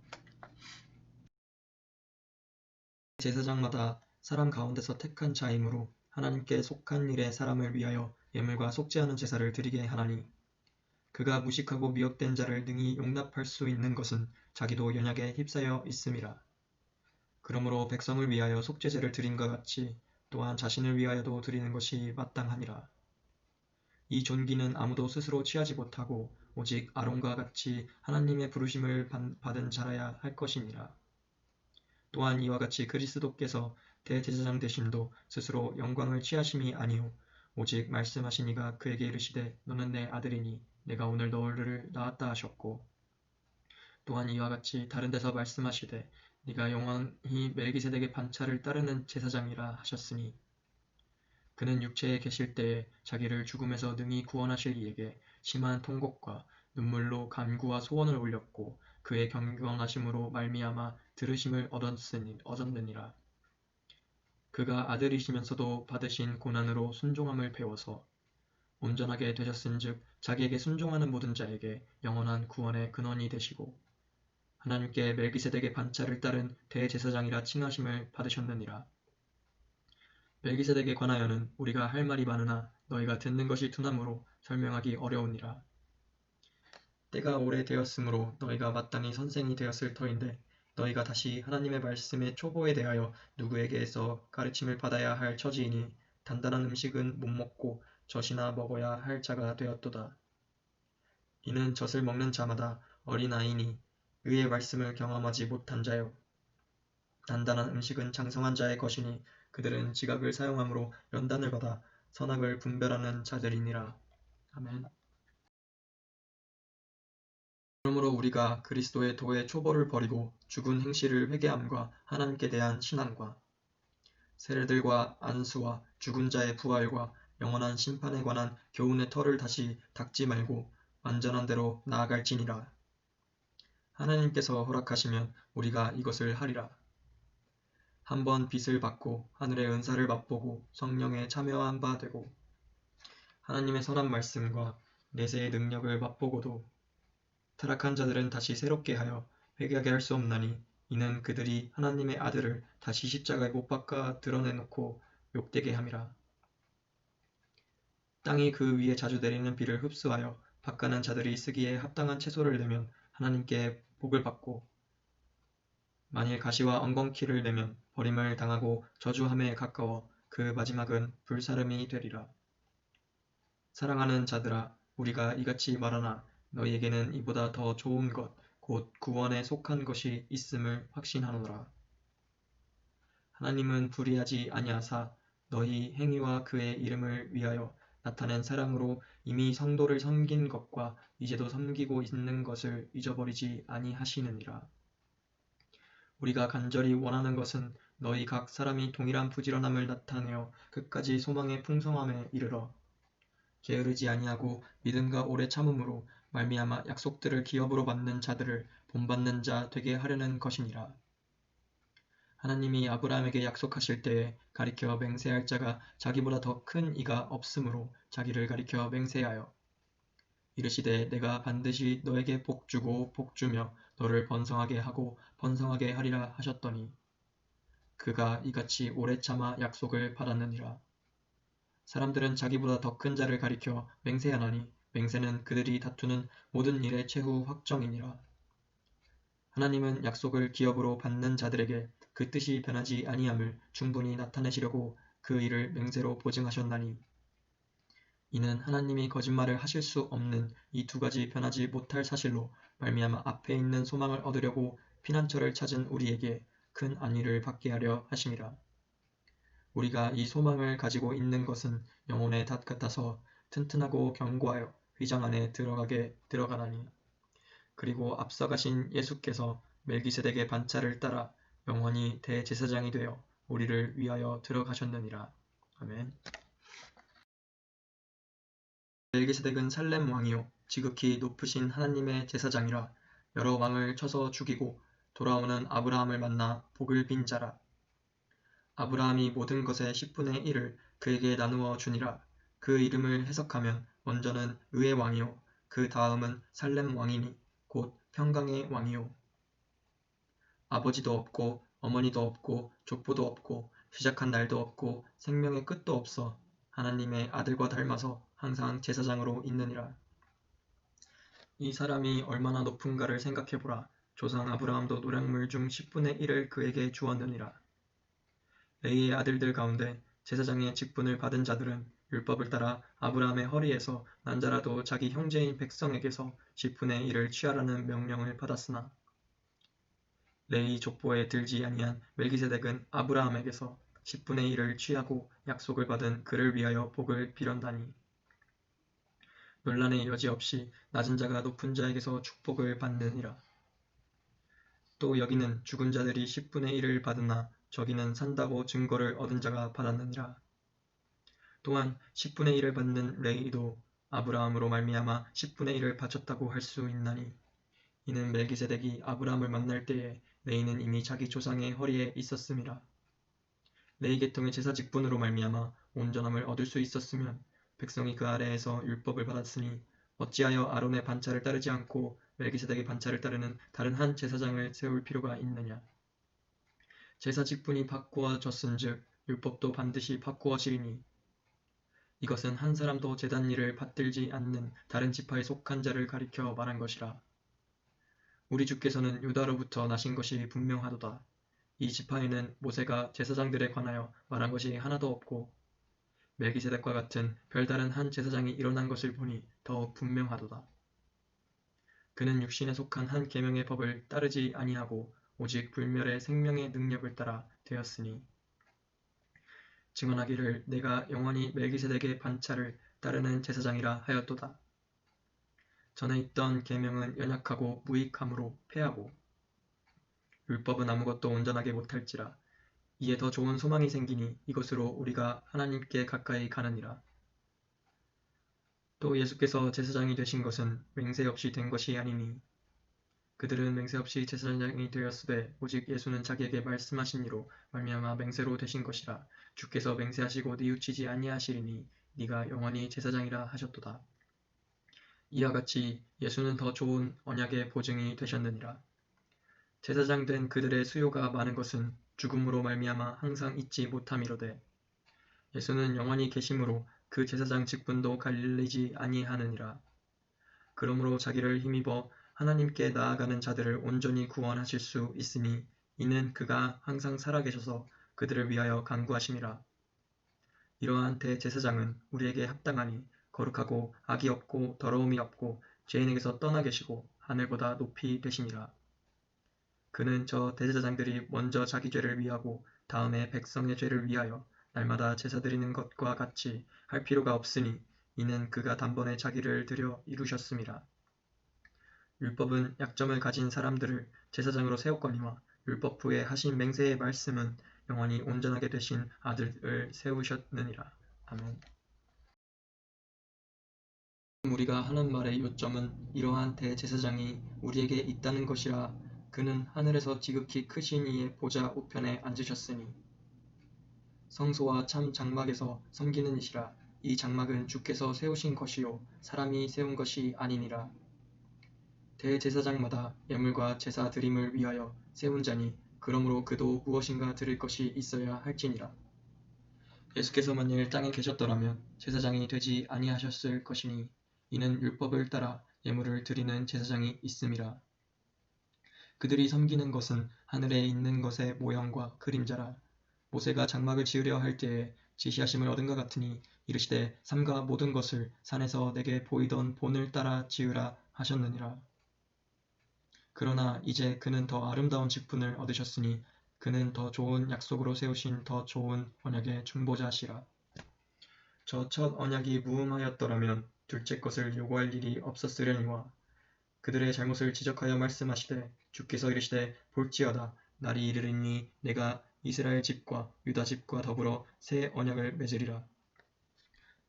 제사장마다 사람 가운데서 택한 자이므로 하나님께 속한 일에 사람을 위하여 예물과 속죄하는 제사를 드리게 하나니 그가 무식하고 미혹된 자를 능히 용납할 수 있는 것은 자기도 연약에 휩싸여 있음이라. 그러므로 백성을 위하여 속죄제를 드림과 같이 또한 자신을 위하여도 드리는 것이 마땅하니라. 이 존귀는 아무도 스스로 취하지 못하고 오직 아론과 같이 하나님의 부르심을 받은 자라야 할 것이니라. 또한 이와 같이 그리스도께서 대제사장 되심도 스스로 영광을 취하심이 아니요 오직 말씀하신 이가 그에게 이르시되 너는 내 아들이니 내가 오늘 너를 낳았다 하셨고 또한 이와 같이 다른 데서 말씀하시되 네가 영원히 멜기세덱의 반차를 따르는 제사장이라 하셨으니 그는 육체에 계실 때에 자기를 죽음에서 능히 구원하실 이에게 심한 통곡과 눈물로 간구와 소원을 올렸고 그의 경건하심으로 말미암아 들으심을 얻었느니라. 그가 아들이시면서도 받으신 고난으로 순종함을 배워서 온전하게 되셨은즉 자기에게 순종하는 모든 자에게 영원한 구원의 근원이 되시고 하나님께 멜기세덱의 반차를 따른 대제사장이라 칭하심을 받으셨느니라. 멜기세덱에 관하여는 우리가 할 말이 많으나 너희가 듣는 것이 둔하므로 설명하기 어려우니라. 때가 오래되었으므로 너희가 마땅히 선생이 되었을 터인데 너희가 다시 하나님의 말씀의 초보에 대하여 누구에게서 가르침을 받아야 할 처지이니 단단한 음식은 못 먹고 젖이나 먹어야 할 자가 되었도다. 이는 젖을 먹는 자마다 어린아이니 의의 말씀을 경험하지 못한 자요. 단단한 음식은 장성한 자의 것이니 그들은 지각을 사용함으로 연단을 받아 선악을 분별하는 자들이니라. 아멘. 그러므로 우리가 그리스도의 도의 초보를 버리고 죽은 행실을 회개함과 하나님께 대한 신앙과 세례들과 안수와 죽은 자의 부활과 영원한 심판에 관한 교훈의 털을 다시 닦지 말고 완전한 대로 나아갈지니라. 하나님께서 허락하시면 우리가 이것을 하리라. 한번 빛을 받고 하늘의 은사를 맛보고 성령에 참여한 바 되고 하나님의 선한 말씀과 내세의 능력을 맛보고도 타락한 자들은 다시 새롭게 하여 회개하게 할 수 없나니 이는 그들이 하나님의 아들을 다시 십자가에 못 박아 드러내놓고 욕되게 함이라. 땅이 그 위에 자주 내리는 비를 흡수하여 밭가는 자들이 쓰기에 합당한 채소를 내면 하나님께 복을 받고 만일 가시와 엉겅퀴를 내면 버림을 당하고 저주함에 가까워 그 마지막은 불사름이 되리라. 사랑하는 자들아 우리가 이같이 말하나 너희에게는 이보다 더 좋은 것 곧 구원에 속한 것이 있음을 확신하노라. 하나님은 불의하지 아니하사 너희 행위와 그의 이름을 위하여 나타낸 사랑으로 이미 성도를 섬긴 것과 이제도 섬기고 있는 것을 잊어버리지 아니하시느니라. 우리가 간절히 원하는 것은 너희 각 사람이 동일한 부지런함을 나타내어 끝까지 소망의 풍성함에 이르러 게으르지 아니하고 믿음과 오래 참음으로 말미암아 약속들을 기업으로 받는 자들을 본받는 자 되게 하려는 것이니라. 하나님이 아브라함에게 약속하실 때에 가리켜 맹세할 자가 자기보다 더 큰 이가 없으므로 자기를 가리켜 맹세하여 이르시되 내가 반드시 너에게 복 주고 복 주며 너를 번성하게 하고 번성하게 하리라 하셨더니 그가 이같이 오래 참아 약속을 받았느니라. 사람들은 자기보다 더 큰 자를 가리켜 맹세하나니 맹세는 그들이 다투는 모든 일의 최후 확정이니라. 하나님은 약속을 기업으로 받는 자들에게 그 뜻이 변하지 아니함을 충분히 나타내시려고 그 일을 맹세로 보증하셨나니 이는 하나님이 거짓말을 하실 수 없는 이 두 가지 변하지 못할 사실로 말미암아 앞에 있는 소망을 얻으려고 피난처를 찾은 우리에게 큰 안위를 받게 하려 하심이라. 우리가 이 소망을 가지고 있는 것은 영혼의 닷 같아서 튼튼하고 견고하여 휘장 안에 들어가나니 그리고 앞서가신 예수께서 멜기세덱의 반차를 따라 영원히 대제사장이 되어 우리를 위하여 들어가셨느니라. 아멘. 멜기세덱은 살렘 왕이요 지극히 높으신 하나님의 제사장이라. 여러 왕을 쳐서 죽이고 돌아오는 아브라함을 만나 복을 빈 자라. 아브라함이 모든 것의 10분의 1을 그에게 나누어 주니라. 그 이름을 해석하면 먼저는 의의 왕이요 그 다음은 살렘 왕이니 곧 평강의 왕이요. 아버지도 없고 어머니도 없고 족보도 없고 시작한 날도 없고 생명의 끝도 없어 하나님의 아들과 닮아서 항상 제사장으로 있느니라. 이 사람이 얼마나 높은가를 생각해보라. 조상 아브라함도 노략물 중 10분의 1을 그에게 주었느니라. 레위의 아들들 가운데 제사장의 직분을 받은 자들은 율법을 따라 아브라함의 허리에서 난 자라도 자기 형제인 백성에게서 10분의 1을 취하라는 명령을 받았으나 레위 족보에 들지 아니한 멜기세덱은 아브라함에게서 10분의 1을 취하고 약속을 받은 그를 위하여 복을 빌었나니 논란의 여지 없이 낮은 자가 높은 자에게서 축복을 받느니라. 또 여기는 죽은 자들이 10분의 1을 받으나 저기는 산다고 증거를 얻은 자가 받았느니라. 또한 10분의 1을 받는 레위도 아브라함으로 말미암아 10분의 1을 바쳤다고 할 수 있나니 이는 멜기세덱이 아브라함을 만날 때에 레위는 이미 자기 조상의 허리에 있었음이라. 레위 계통의 제사 직분으로 말미암아 온전함을 얻을 수 있었으면 백성이 그 아래에서 율법을 받았으니 어찌하여 아론의 반차를 따르지 않고 멜기세덱의 반차를 따르는 다른 한 제사장을 세울 필요가 있느냐. 제사 직분이 바꾸어졌은즉 율법도 반드시 바꾸어지리니 이것은 한 사람도 제단 일을 받들지 않는 다른 지파에 속한 자를 가리켜 말한 것이라. 우리 주께서는 유다로부터 나신 것이 분명하도다. 이 지파에는 모세가 제사장들에 관하여 말한 것이 하나도 없고 멜기세덱과 같은 별다른 한 제사장이 일어난 것을 보니 더욱 분명하도다. 그는 육신에 속한 한 계명의 법을 따르지 아니하고 오직 불멸의 생명의 능력을 따라 되었으니 증언하기를 내가 영원히 멜기세덱의 반차를 따르는 제사장이라 하였도다. 전에 있던 계명은 연약하고 무익함으로 패하고 율법은 아무것도 온전하게 못할지라. 이에 더 좋은 소망이 생기니 이것으로 우리가 하나님께 가까이 가느니라. 또 예수께서 제사장이 되신 것은 맹세 없이 된 것이 아니니 그들은 맹세 없이 제사장이 되었으되 오직 예수는 자기에게 말씀하신 이로 말미암아 맹세로 되신 것이라. 주께서 맹세하시고 뉘우치지 아니하시리니 네가 영원히 제사장이라 하셨도다. 이와 같이 예수는 더 좋은 언약의 보증이 되셨느니라. 제사장 된 그들의 수요가 많은 것은 죽음으로 말미암아 항상 잊지 못함이로되 예수는 영원히 계심으로 그 제사장 직분도 갈리지 아니하느니라. 그러므로 자기를 힘입어 하나님께 나아가는 자들을 온전히 구원하실 수 있으니 이는 그가 항상 살아계셔서 그들을 위하여 간구하심이라. 이러한 대제사장은 우리에게 합당하니 거룩하고 악이 없고 더러움이 없고 죄인에게서 떠나 계시고 하늘보다 높이 계시니라. 그는 저 대제사장들이 먼저 자기 죄를 위하고 다음에 백성의 죄를 위하여 날마다 제사 드리는 것과 같이 할 필요가 없으니 이는 그가 단번에 자기를 드려 이루셨음이라. 율법은 약점을 가진 사람들을 제사장으로 세웠거니와 율법 후에 하신 맹세의 말씀은 영원히 온전하게 되신 아들을 세우셨느니라. 아멘. 우리가 하는 말의 요점은 이러한 대제사장이 우리에게 있다는 것이라. 그는 하늘에서 지극히 크신 이의 보좌 우편에 앉으셨으니 성소와 참 장막에서 섬기는 이시라. 이 장막은 주께서 세우신 것이요 사람이 세운 것이 아니니라. 대제사장마다 예물과 제사 드림을 위하여 세운 자니 그러므로 그도 무엇인가 드릴 것이 있어야 할지니라. 예수께서 만일 땅에 계셨더라면 제사장이 되지 아니하셨을 것이니 이는 율법을 따라 예물을 드리는 제사장이 있음이라. 그들이 섬기는 것은 하늘에 있는 것의 모형과 그림자라. 모세가 장막을 지으려 할 때에 지시하심을 얻은 것 같으니 이르시되 삼가 모든 것을 산에서 내게 보이던 본을 따라 지으라 하셨느니라. 그러나 이제 그는 더 아름다운 직분을 얻으셨으니 그는 더 좋은 약속으로 세우신 더 좋은 언약의 중보자시라. 저 첫 언약이 무음하였더라면 둘째 것을 요구할 일이 없었으려니와 그들의 잘못을 지적하여 말씀하시되 주께서 이르시되 볼지어다 날이 이르리니 내가 이스라엘 집과 유다 집과 더불어 새 언약을 맺으리라.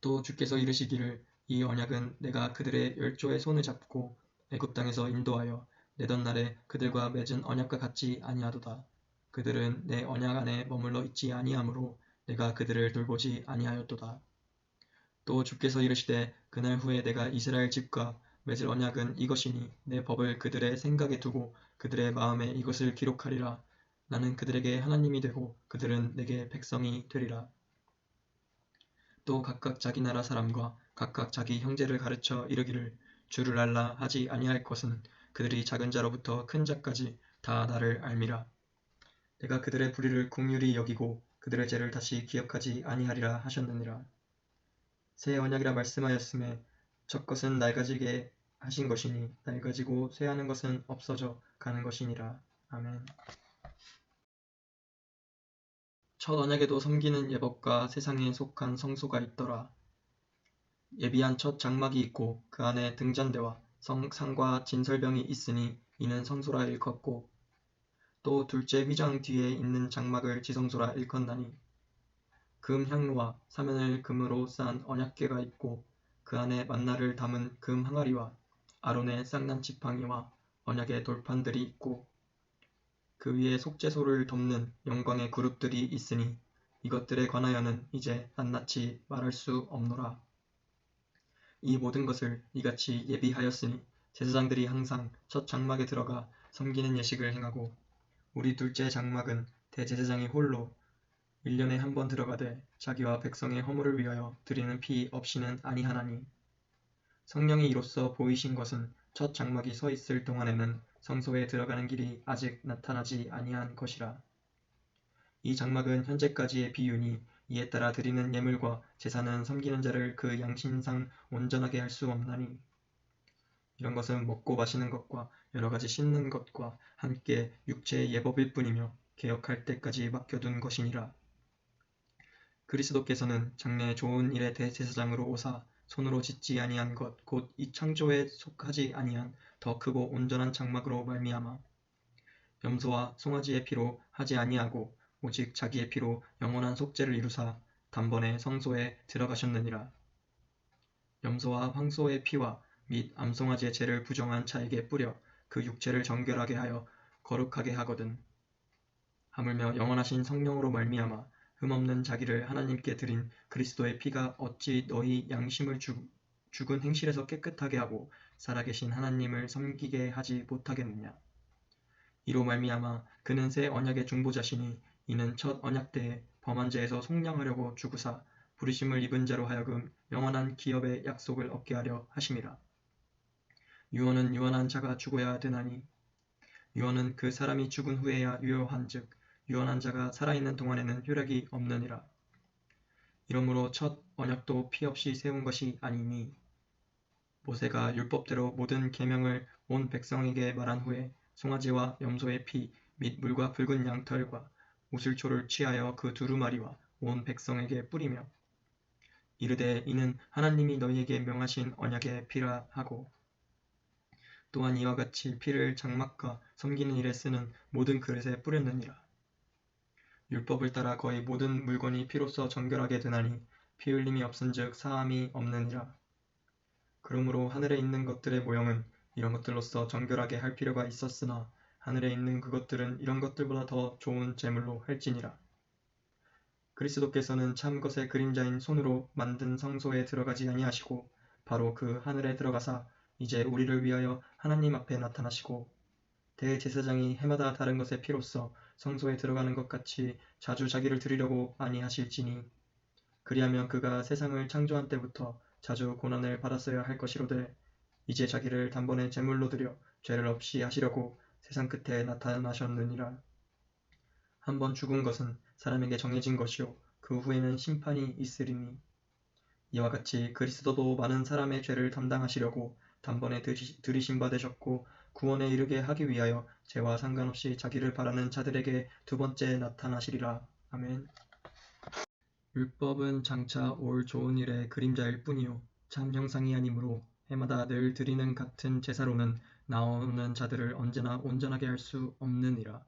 또 주께서 이르시기를 이 언약은 내가 그들의 열조의 손을 잡고 애굽 땅에서 인도하여 내던 날에 그들과 맺은 언약과 같지 아니하도다. 그들은 내 언약 안에 머물러 있지 아니하므로 내가 그들을 돌보지 아니하였도다. 또 주께서 이르시되 그날 후에 내가 이스라엘 집과 맺을 언약은 이것이니 내 법을 그들의 생각에 두고 그들의 마음에 이것을 기록하리라. 나는 그들에게 하나님이 되고 그들은 내게 백성이 되리라. 또 각각 자기 나라 사람과 각각 자기 형제를 가르쳐 이르기를 주를 알라 하지 아니할 것은 그들이 작은 자로부터 큰 자까지 다 나를 알미라. 내가 그들의 불의를 긍휼히 여기고 그들의 죄를 다시 기억하지 아니하리라 하셨느니라. 새 언약이라 말씀하였음에 첫 것은 낡아지게 하신 것이니 낡아지고 쇠하는 것은 없어져 가는 것이니라. 아멘. 첫 언약에도 섬기는 예법과 세상에 속한 성소가 있더라. 예비한 첫 장막이 있고 그 안에 등잔대와 상과 진설병이 있으니 이는 성소라 일컫고 또 둘째 휘장 뒤에 있는 장막을 지성소라 일컫나니 금 향로와 사면을 금으로 싼 언약궤가 있고 그 안에 만나를 담은 금 항아리와 아론의 쌍난 지팡이와 언약의 돌판들이 있고 그 위에 속죄소를 덮는 영광의 그룹들이 있으니 이것들에 관하여는 이제 낱낱이 말할 수 없노라. 이 모든 것을 이같이 예비하였으니 제사장들이 항상 첫 장막에 들어가 섬기는 예식을 행하고 우리 둘째 장막은 대제사장이 홀로 1년에 한 번 들어가되 자기와 백성의 허물을 위하여 드리는 피 없이는 아니하나니 성령이 이로써 보이신 것은 첫 장막이 서 있을 동안에는 성소에 들어가는 길이 아직 나타나지 아니한 것이라. 이 장막은 현재까지의 비유니 이에 따라 드리는 예물과 제사는 섬기는 자를 그 양심상 온전하게 할 수 없나니 이런 것은 먹고 마시는 것과 여러 가지 씻는 것과 함께 육체의 예법일 뿐이며 개혁할 때까지 맡겨둔 것이니라. 그리스도께서는 장래 좋은 일의 대제사장으로 오사 손으로 짓지 아니한 것 곧 이 창조에 속하지 아니한 더 크고 온전한 장막으로 말미암아 염소와 송아지의 피로 하지 아니하고 오직 자기의 피로 영원한 속죄를 이루사 단번에 성소에 들어가셨느니라. 염소와 황소의 피와 및 암송아지의 죄를 부정한 자에게 뿌려 그 육체를 정결하게 하여 거룩하게 하거든. 하물며 영원하신 성령으로 말미암아 흠없는 자기를 하나님께 드린 그리스도의 피가 어찌 너희 양심을 죽은 행실에서 깨끗하게 하고 살아계신 하나님을 섬기게 하지 못하겠느냐. 이로 말미암아 그는 새 언약의 중보자시니 이는 첫 언약 때에 범한 죄에서 속량하려고 죽으사 부르심을 입은 자로 하여금 영원한 기업의 약속을 얻게 하려 하심이라. 유언은 유언한 자가 죽어야 되나니 유언은 그 사람이 죽은 후에야 유효한즉 유언한 자가 살아있는 동안에는 효력이 없느니라. 이러므로 첫 언약도 피 없이 세운 것이 아니니 모세가 율법대로 모든 계명을 온 백성에게 말한 후에 송아지와 염소의 피 및 물과 붉은 양털과 우슬초를 취하여 그 두루마리와 온 백성에게 뿌리며 이르되 이는 하나님이 너희에게 명하신 언약의 피라 하고 또한 이와 같이 피를 장막과 섬기는 일에 쓰는 모든 그릇에 뿌렸느니라. 율법을 따라 거의 모든 물건이 피로써 정결하게 되나니 피 흘림이 없은즉 사함이 없느니라. 그러므로 하늘에 있는 것들의 모형은 이런 것들로서 정결하게 할 필요가 있었으나 하늘에 있는 그것들은 이런 것들보다 더 좋은 제물로 할지니라. 그리스도께서는 참 것의 그림자인 손으로 만든 성소에 들어가지 아니하시고 바로 그 하늘에 들어가사 이제 우리를 위하여 하나님 앞에 나타나시고 대제사장이 해마다 다른 것의 피로써 성소에 들어가는 것 같이 자주 자기를 드리려고 아니하실지니 그리하면 그가 세상을 창조한 때부터 자주 고난을 받았어야 할 것이로되 이제 자기를 단번에 제물로 드려 죄를 없이 하시려고 세상 끝에 나타나셨느니라. 한번 죽은 것은 사람에게 정해진 것이요 그 후에는 심판이 있으리니 이와 같이 그리스도도 많은 사람의 죄를 담당하시려고 단번에 들이신 바 되셨고 구원에 이르게 하기 위하여 죄와 상관없이 자기를 바라는 자들에게 두 번째 나타나시리라. 아멘. 율법은 장차 올 좋은 일의 그림자일 뿐이요 참 형상이 아니므로 해마다 늘 드리는 같은 제사로는 나오는 자들을 언제나 온전하게 할 수 없느니라.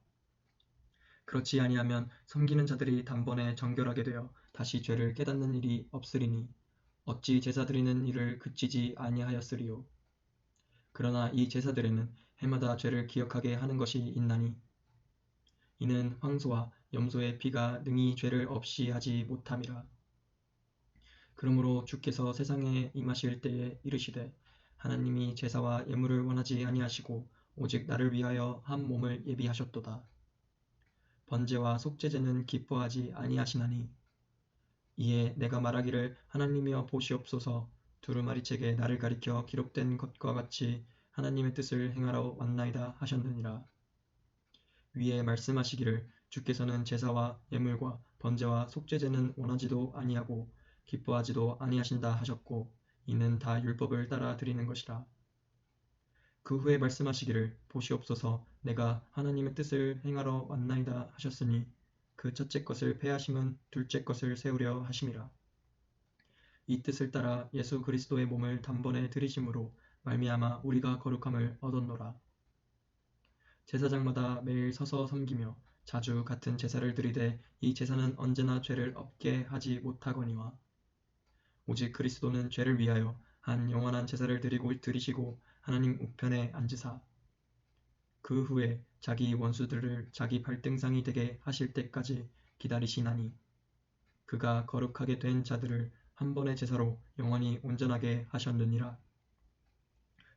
그렇지 아니하면 섬기는 자들이 단번에 정결하게 되어 다시 죄를 깨닫는 일이 없으리니 어찌 제사 드리는 일을 그치지 아니하였으리요. 그러나 이 제사들에는 해마다 죄를 기억하게 하는 것이 있나니 이는 황소와 염소의 피가 능히 죄를 없이 하지 못함이라. 그러므로 주께서 세상에 임하실 때에 이르시되 하나님이 제사와 예물을 원하지 아니하시고 오직 나를 위하여 한 몸을 예비하셨도다. 번제와 속죄제는 기뻐하지 아니하시나니 이에 내가 말하기를 하나님이여 보시옵소서 두루마리책에 나를 가리켜 기록된 것과 같이 하나님의 뜻을 행하러 왔나이다 하셨느니라. 위에 말씀하시기를 주께서는 제사와 예물과 번제와 속죄제는 원하지도 아니하고 기뻐하지도 아니하신다 하셨고 이는 다 율법을 따라 드리는 것이라. 그 후에 말씀하시기를 보시옵소서 내가 하나님의 뜻을 행하러 왔나이다 하셨으니 그 첫째 것을 폐하심은 둘째 것을 세우려 하심이라. 이 뜻을 따라 예수 그리스도의 몸을 단번에 드리심으로 말미암아 우리가 거룩함을 얻었노라. 제사장마다 매일 서서 섬기며 자주 같은 제사를 드리되 이 제사는 언제나 죄를 없게 하지 못하거니와 오직 그리스도는 죄를 위하여 한 영원한 제사를 드리시고 하나님 우편에 앉으사 그 후에 자기 원수들을 자기 발등상이 되게 하실 때까지 기다리시나니 그가 거룩하게 된 자들을 한 번의 제사로 영원히 온전하게 하셨느니라.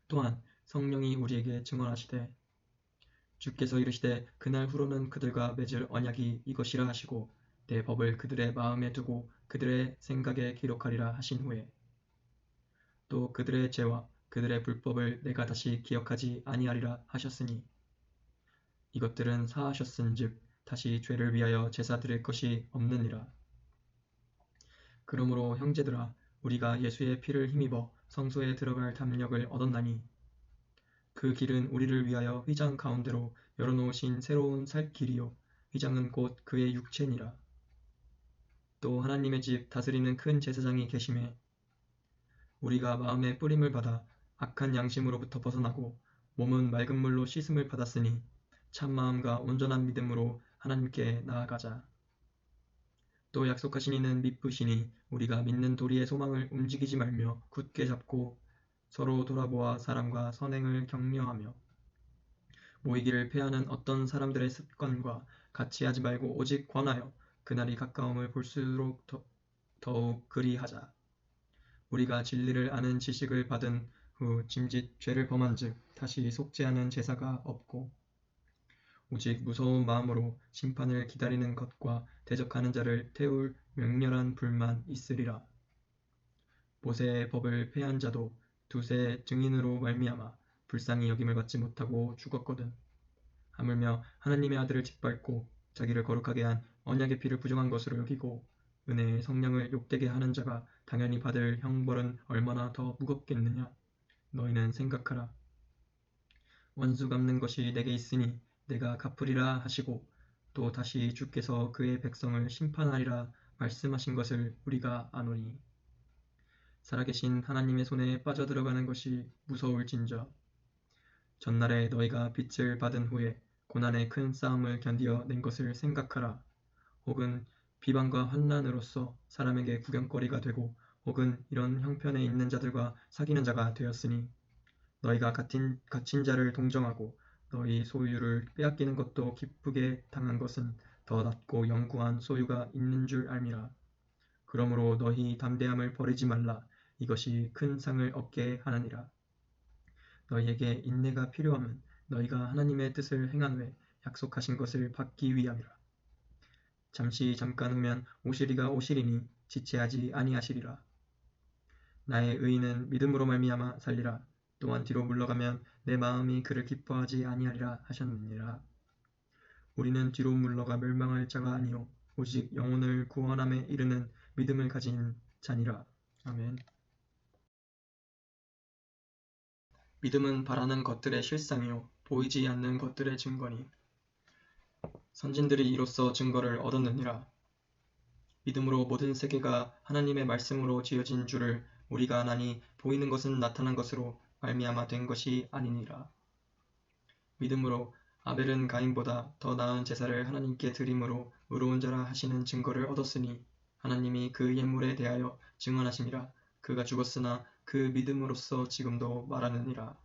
또한 성령이 우리에게 증언하시되 주께서 이르시되 그날 후로는 그들과 맺을 언약이 이것이라 하시고 내 법을 그들의 마음에 두고 그들의 생각에 기록하리라 하신 후에 또 그들의 죄와 그들의 불법을 내가 다시 기억하지 아니하리라 하셨으니 이것들은 사하셨은즉 다시 죄를 위하여 제사 드릴 것이 없느니라. 그러므로 형제들아 우리가 예수의 피를 힘입어 성소에 들어갈 담력을 얻었나니 그 길은 우리를 위하여 휘장 가운데로 열어놓으신 새로운 살 길이요 휘장은 곧 그의 육체니라. 또 하나님의 집 다스리는 큰 제사장이 계심에 우리가 마음의 뿌림을 받아 악한 양심으로부터 벗어나고 몸은 맑은 물로 씻음을 받았으니 참 마음과 온전한 믿음으로 하나님께 나아가자. 또 약속하신 이는 미쁘시니 우리가 믿는 도리의 소망을 움직이지 말며 굳게 잡고 서로 돌아보아 사람과 선행을 격려하며 모이기를 패하는 어떤 사람들의 습관과 같이 하지 말고 오직 권하여 그날이 가까움을 볼수록 더욱 그리하자. 우리가 진리를 아는 지식을 받은 후 짐짓 죄를 범한즉 다시 속죄하는 제사가 없고 오직 무서운 마음으로 심판을 기다리는 것과 대적하는 자를 태울 맹렬한 불만 있으리라. 모세의 법을 폐한 자도 두세 증인으로 말미암아 불쌍히 여김을 받지 못하고 죽었거든. 하물며 하나님의 아들을 짓밟고 자기를 거룩하게 한 언약의 피를 부정한 것으로 여기고 은혜의 성령을 욕되게 하는 자가 당연히 받을 형벌은 얼마나 더 무겁겠느냐. 너희는 생각하라. 원수 갚는 것이 내게 있으니 내가 갚으리라 하시고 또 다시 주께서 그의 백성을 심판하리라 말씀하신 것을 우리가 아노니 살아계신 하나님의 손에 빠져들어가는 것이 무서울진저 전날에 너희가 빛을 받은 후에 고난의 큰 싸움을 견디어 낸 것을 생각하라. 혹은 비방과 환난으로서 사람에게 구경거리가 되고 혹은 이런 형편에 있는 자들과 사귀는 자가 되었으니 너희가 갇힌 자를 동정하고 너희 소유를 빼앗기는 것도 기쁘게 당한 것은 더 낫고 영구한 소유가 있는 줄 알미라. 그러므로 너희 담대함을 버리지 말라. 이것이 큰 상을 얻게 하느니라. 너희에게 인내가 필요함은 너희가 하나님의 뜻을 행한 후에 약속하신 것을 받기 위함이라. 잠시 잠깐 후면 오시리가 오시리니 지체하지 아니하시리라. 나의 의인은 믿음으로 말미암아 살리라. 또한 뒤로 물러가면 내 마음이 그를 기뻐하지 아니하리라 하셨느니라. 우리는 뒤로 물러가 멸망할 자가 아니요 오직 영혼을 구원함에 이르는 믿음을 가진 자니라. 아멘. 믿음은 바라는 것들의 실상이요 보이지 않는 것들의 증거니 선진들이 이로써 증거를 얻었느니라. 믿음으로 모든 세계가 하나님의 말씀으로 지어진 줄을 우리가 아나니 보이는 것은 나타난 것으로 말미암아 된 것이 아니니라. 믿음으로 아벨은 가인보다 더 나은 제사를 하나님께 드림으로 의로운 자라 하시는 증거를 얻었으니 하나님이 그 예물에 대하여 증언하심이라. 그가 죽었으나 그 믿음으로써 지금도 말하느니라.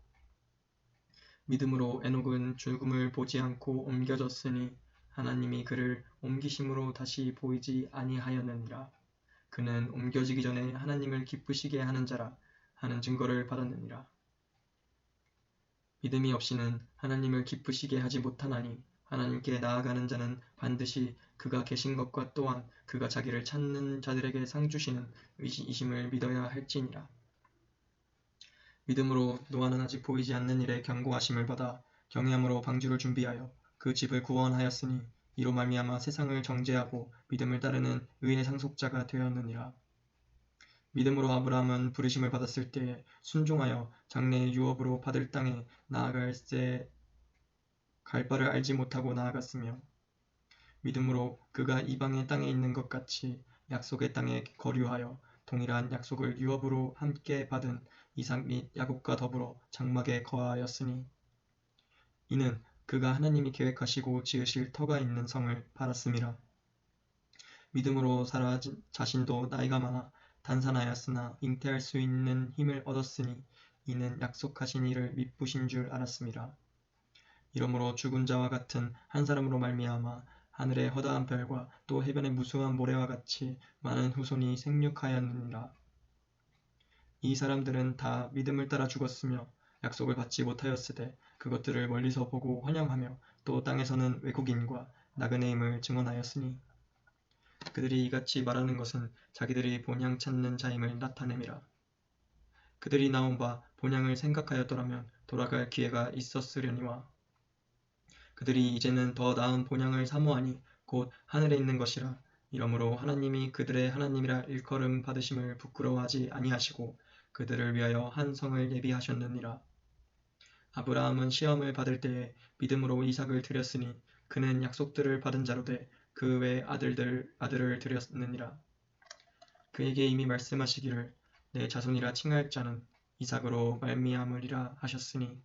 믿음으로 에녹은 죽음을 보지 않고 옮겨졌으니 하나님이 그를 옮기심으로 다시 보이지 아니하였느니라. 그는 옮겨지기 전에 하나님을 기쁘시게 하는 자라 하는 증거를 받았느니라. 믿음이 없이는 하나님을 기쁘시게 하지 못하나니 하나님께 나아가는 자는 반드시 그가 계신 것과 또한 그가 자기를 찾는 자들에게 상 주시는 이심을 믿어야 할지니라. 믿음으로 노아는 아직 보이지 않는 일에 경고하심을 받아 경외함으로 방주를 준비하여 그 집을 구원하였으니 이로 말미암아 세상을 정죄하고 믿음을 따르는 의의 상속자가 되었느니라. 믿음으로 아브라함은 부르심을 받았을 때에 순종하여 장래의 유업으로 받을 땅에 나아갈새 갈 바를 알지 못하고 나아갔으며 믿음으로 그가 이방의 땅에 있는 것 같이 약속의 땅에 거류하여 동일한 약속을 유업으로 함께 받은 이삭 및 야곱과 더불어 장막에 거하였으니 이는 그가 하나님이 계획하시고 지으실 터가 있는 성을 바랐음이라. 믿음으로 사라 자신도 나이가 많아 단산하였으나 잉태할 수 있는 힘을 얻었으니 이는 약속하신 이를 미쁘신 줄 알았음이라. 이러므로 죽은 자와 같은 한 사람으로 말미암아 하늘의 허다한 별과 또 해변의 무수한 모래와 같이 많은 후손이 생육하였느니라. 이 사람들은 다 믿음을 따라 죽었으며 약속을 받지 못하였으되 그것들을 멀리서 보고 환영하며 또 땅에서는 외국인과 나그네임을 증언하였으니 그들이 이같이 말하는 것은 자기들이 본향 찾는 자임을 나타냄이라. 그들이 나온 바 본향을 생각하였더라면 돌아갈 기회가 있었으려니와 그들이 이제는 더 나은 본향을 사모하니 곧 하늘에 있는 것이라. 이러므로 하나님이 그들의 하나님이라 일컬음 받으심을 부끄러워하지 아니하시고 그들을 위하여 한 성을 예비하셨느니라. 아브라함은 시험을 받을 때에 믿음으로 이삭을 드렸으니 그는 약속들을 받은 자로 돼 그 외 아들을 드렸느니라. 그에게 이미 말씀하시기를 내 자손이라 칭할 자는 이삭으로 말미암으리라 하셨으니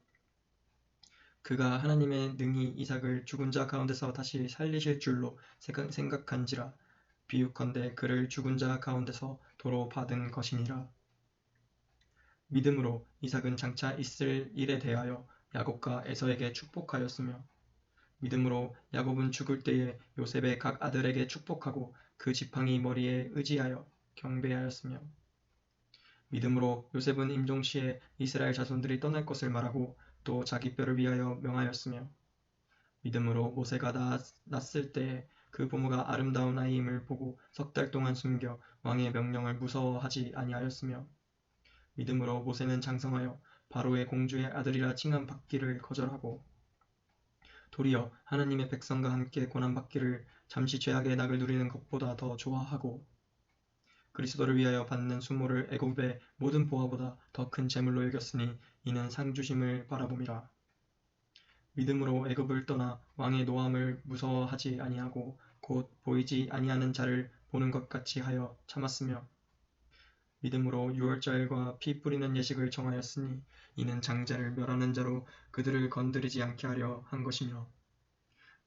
그가 하나님의 능히 이삭을 죽은 자 가운데서 다시 살리실 줄로 생각한지라. 비유컨대 그를 죽은 자 가운데서 도로 받은 것이니라. 믿음으로 이삭은 장차 있을 일에 대하여 야곱과 에서에게 축복하였으며 믿음으로 야곱은 죽을 때에 요셉의 각 아들에게 축복하고 그 지팡이 머리에 의지하여 경배하였으며 믿음으로 요셉은 임종시에 이스라엘 자손들이 떠날 것을 말하고 또 자기 뼈를 위하여 명하였으며 믿음으로 모세가 낳았을 때에 그 부모가 아름다운 아이임을 보고 석 달 동안 숨겨 왕의 명령을 무서워하지 아니하였으며 믿음으로 모세는 장성하여 바로의 공주의 아들이라 칭함받기를 거절하고 도리어 하나님의 백성과 함께 고난받기를 잠시 죄악의 낙을 누리는 것보다 더 좋아하고 그리스도를 위하여 받는 수모를 애굽의 모든 보화보다 더 큰 재물로 여겼으니 이는 상 주심을 바라봄이라. 믿음으로 애굽을 떠나 왕의 노함을 무서워하지 아니하고 곧 보이지 아니하는 자를 보는 것 같이 하여 참았으며 믿음으로 유월절과 피 뿌리는 예식을 정하였으니 이는 장자를 멸하는 자로 그들을 건드리지 않게 하려 한 것이며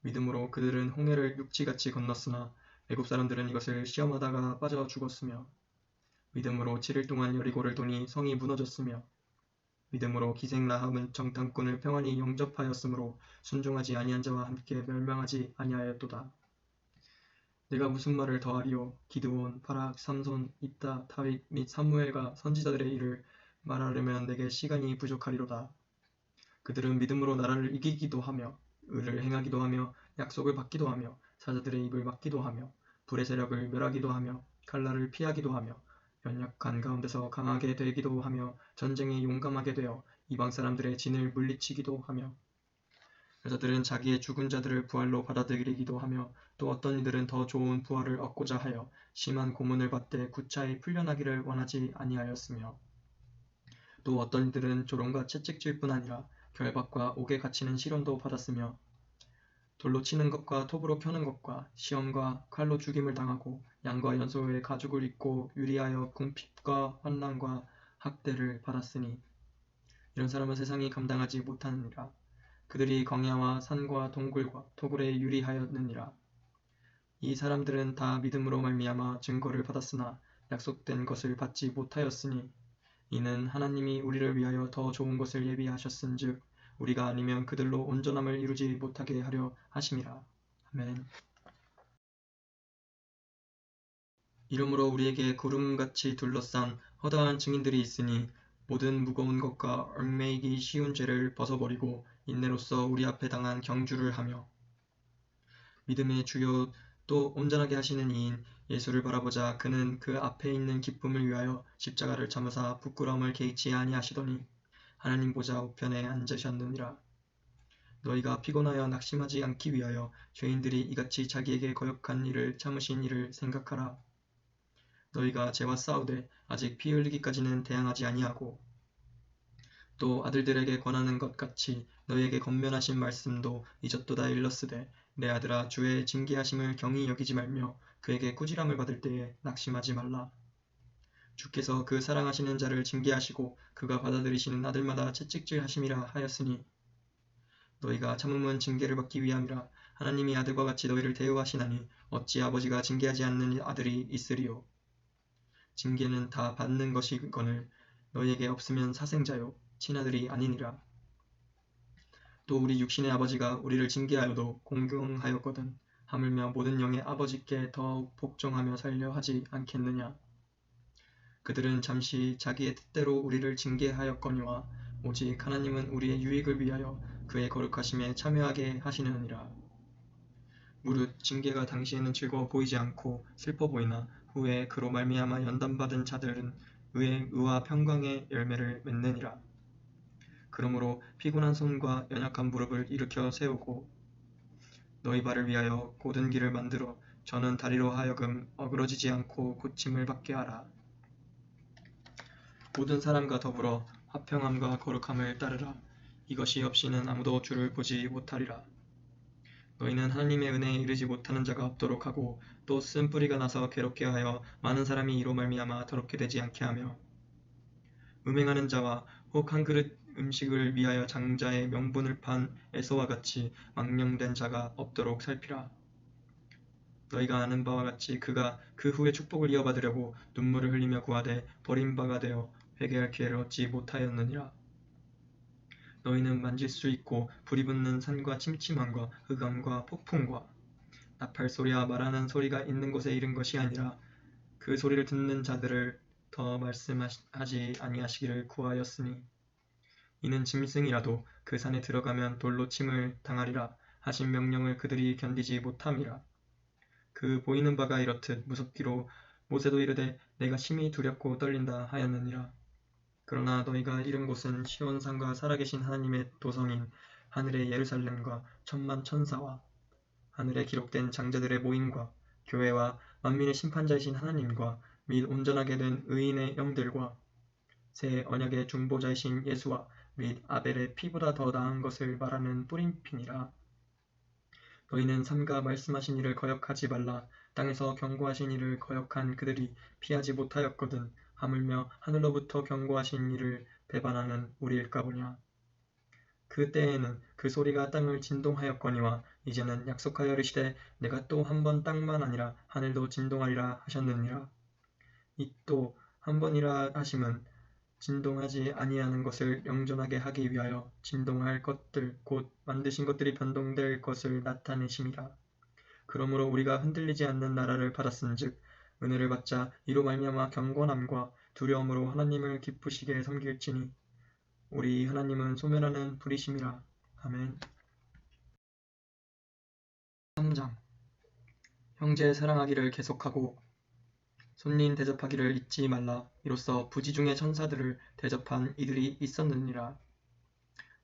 믿음으로 그들은 홍해를 육지같이 건넜으나 애굽 사람들은 이것을 시험하다가 빠져 죽었으며 믿음으로 7일 동안 여리고를 도니 성이 무너졌으며 믿음으로 기생 라합은 정탐꾼을 평안히 영접하였으므로 순종하지 아니한 자와 함께 멸망하지 아니하였도다. 내가 무슨 말을 더하리요. 기드온, 바락, 삼손, 입다, 다윗 및 사무엘과 선지자들의 일을 말하려면 내게 시간이 부족하리로다. 그들은 믿음으로 나라를 이기기도 하며 의를 행하기도 하며 약속을 받기도 하며 사자들의 입을 막기도 하며 불의 세력을 멸하기도 하며 칼날을 피하기도 하며 연약한 가운데서 강하게 되기도 하며 전쟁에 용감하게 되어 이방 사람들의 진을 물리치기도 하며 여자들은 자기의 죽은 자들을 부활로 받아들이기도 하며 또 어떤 이들은 더 좋은 부활을 얻고자 하여 심한 고문을 받되 구차히 풀려나기를 원하지 아니하였으며 또 어떤 이들은 조롱과 채찍질뿐 아니라 결박과 옥에 갇히는 시련도 받았으며 돌로 치는 것과 톱으로 켜는 것과 시험과 칼로 죽임을 당하고 양과 연소의 가죽을 입고 유리하여 궁핍과 환난과 학대를 받았으니 이런 사람은 세상이 감당하지 못하느니라. 그들이 광야와 산과 동굴과 토굴에 유리하였느니라. 이 사람들은 다 믿음으로 말미암아 증거를 받았으나 약속된 것을 받지 못하였으니 이는 하나님이 우리를 위하여 더 좋은 것을 예비하셨은즉 우리가 아니면 그들로 온전함을 이루지 못하게 하려 하심이라. 아멘. 이러므로 우리에게 구름같이 둘러싼 허다한 증인들이 있으니 모든 무거운 것과 얽매이기 쉬운 죄를 벗어버리고 인내로써 우리 앞에 당한 경주를 하며 믿음의 주요 또 온전하게 하시는 이인 예수를 바라보자. 그는 그 앞에 있는 기쁨을 위하여 십자가를 참으사 부끄러움을 개의치 아니하시더니 하나님 보좌 우편에 앉으셨느니라. 너희가 피곤하여 낙심하지 않기 위하여 죄인들이 이같이 자기에게 거역한 일을 참으신 일을 생각하라. 너희가 죄와 싸우되 아직 피 흘리기까지는 대항하지 아니하고 또 아들들에게 권하는 것 같이 너희에게 권면하신 말씀도 이젓도다 일렀으되 내 아들아 주의 징계하심을 경히 여기지 말며 그에게 꾸지람을 받을 때에 낙심하지 말라. 주께서 그 사랑하시는 자를 징계하시고 그가 받아들이시는 아들마다 채찍질 하심이라 하였으니 너희가 참음은 징계를 받기 위함이라. 하나님이 아들과 같이 너희를 대우하시나니 어찌 아버지가 징계하지 않는 아들이 있으리요. 징계는 다 받는 것이거늘 너희에게 없으면 사생자요 친아들이 아니니라. 또 우리 육신의 아버지가 우리를 징계하여도 공경하였거든 하물며 모든 영의 아버지께 더욱 복종하며 살려 하지 않겠느냐. 그들은 잠시 자기의 뜻대로 우리를 징계하였거니와 오직 하나님은 우리의 유익을 위하여 그의 거룩하심에 참여하게 하시느니라. 무릇 징계가 당시에는 즐거워 보이지 않고 슬퍼 보이나 후에 그로 말미암아 연단받은 자들은 의와 평강의 열매를 맺느니라. 그러므로 피곤한 손과 연약한 무릎을 일으켜 세우고 너희 발을 위하여 곧은 길을 만들어 저는 다리로 하여금 어그러지지 않고 고침을 받게 하라. 모든 사람과 더불어 화평함과 거룩함을 따르라. 이것이 없이는 아무도 주를 보지 못하리라. 너희는 하나님의 은혜에 이르지 못하는 자가 없도록 하고 또 쓴뿌리가 나서 괴롭게 하여 많은 사람이 이로 말미암아 더럽게 되지 않게 하며 음행하는 자와 혹 한 그릇 음식을 위하여 장자의 명분을 판 에서와 같이 망령된 자가 없도록 살피라. 너희가 아는 바와 같이 그가 그 후에 축복을 이어받으려고 눈물을 흘리며 구하되 버림바가 되어 회개할 기회를 얻지 못하였느니라. 너희는 만질 수 있고 불이 붙는 산과 침침함과 흑암과 폭풍과 나팔 소리와 말하는 소리가 있는 곳에 이른 것이 아니라 그 소리를 듣는 자들을 더 말씀하지 아니하시기를 구하였으니 이는 짐승이라도 그 산에 들어가면 돌로 침을 당하리라 하신 명령을 그들이 견디지 못함이라. 그 보이는 바가 이렇듯 무섭기로 모세도 이르되 내가 심히 두렵고 떨린다 하였느니라. 그러나 너희가 이른 곳은 시온산과 살아계신 하나님의 도성인 하늘의 예루살렘과 천만 천사와 하늘에 기록된 장자들의 모임과 교회와 만민의 심판자이신 하나님과 및 온전하게 된 의인의 영들과 새 언약의 중보자이신 예수와 및 아벨의 피보다 더 나은 것을 말하는 뿌림피니라. 너희는 삼가 말씀하신 이를 거역하지 말라. 땅에서 경고하신 이를 거역한 그들이 피하지 못하였거든 하물며 하늘로부터 경고하신 이를 배반하는 우리일까 보냐. 그 때에는 그 소리가 땅을 진동하였거니와 이제는 약속하여 이르시되 내가 또 한 번 땅만 아니라 하늘도 진동하리라 하셨느니라. 이 또 한 번이라 하심은 진동하지 아니하는 것을 영존하게 하기 위하여 진동할 것들 곧 만드신 것들이 변동될 것을 나타내심이라. 그러므로 우리가 흔들리지 않는 나라를 받았은즉 은혜를 받자 이로 말미암아 경건함과 두려움으로 하나님을 기쁘시게 섬길지니 우리 하나님은 소멸하는 불이심이라. 아멘. 3장. 형제 사랑하기를 계속하고 손님 대접하기를 잊지 말라. 이로써 부지 중의 천사들을 대접한 이들이 있었느니라.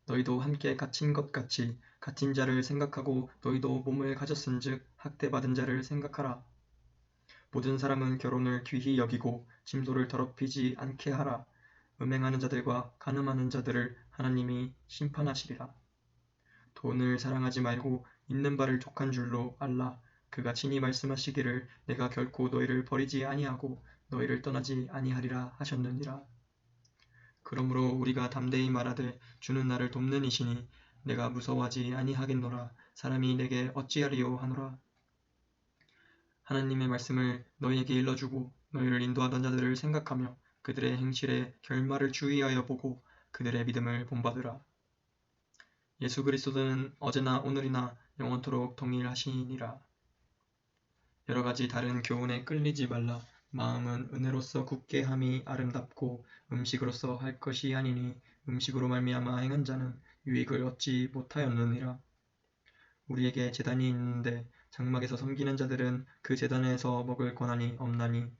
너희도 함께 갇힌 것 같이 갇힌 자를 생각하고 너희도 몸을 가졌은즉 학대받은 자를 생각하라. 모든 사람은 결혼을 귀히 여기고 짐소를 더럽히지 않게 하라. 음행하는 자들과 간음하는 자들을 하나님이 심판하시리라. 돈을 사랑하지 말고 있는 바를 족한 줄로 알라. 그가 친히 말씀하시기를 내가 결코 너희를 버리지 아니하고 너희를 떠나지 아니하리라 하셨느니라. 그러므로 우리가 담대히 말하되 주는 나를 돕는 이시니 내가 무서워하지 아니하겠노라. 사람이 내게 어찌하리요 하노라. 하나님의 말씀을 너희에게 일러주고 너희를 인도하던 자들을 생각하며 그들의 행실의 결말을 주의하여 보고 그들의 믿음을 본받으라. 예수 그리스도는 어제나 오늘이나 영원토록 동일하시니라. 여러 가지 다른 교훈에 끌리지 말라. 마음은 은혜로서 굳게 함이 아름답고 음식으로서 할 것이 아니니 음식으로 말미암아 행한 자는 유익을 얻지 못하였느니라. 우리에게 제단이 있는데 장막에서 섬기는 자들은 그 제단에서 먹을 권한이 없나니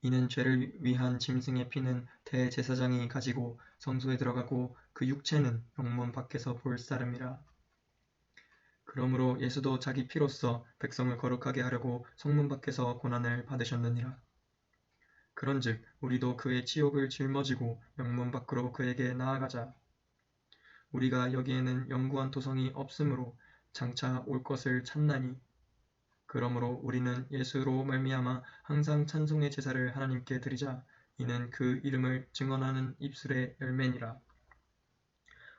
이는 죄를 위한 짐승의 피는 대제사장이 가지고 성소에 들어가고 그 육체는 영문 밖에서 볼 사람이라. 그러므로 예수도 자기 피로써 백성을 거룩하게 하려고 성문 밖에서 고난을 받으셨느니라. 그런즉 우리도 그의 치욕을 짊어지고 영문 밖으로 그에게 나아가자. 우리가 여기에는 영구한 토성이 없으므로 장차 올 것을 찾나니 그러므로 우리는 예수로 말미암아 항상 찬송의 제사를 하나님께 드리자. 이는 그 이름을 증언하는 입술의 열매니라.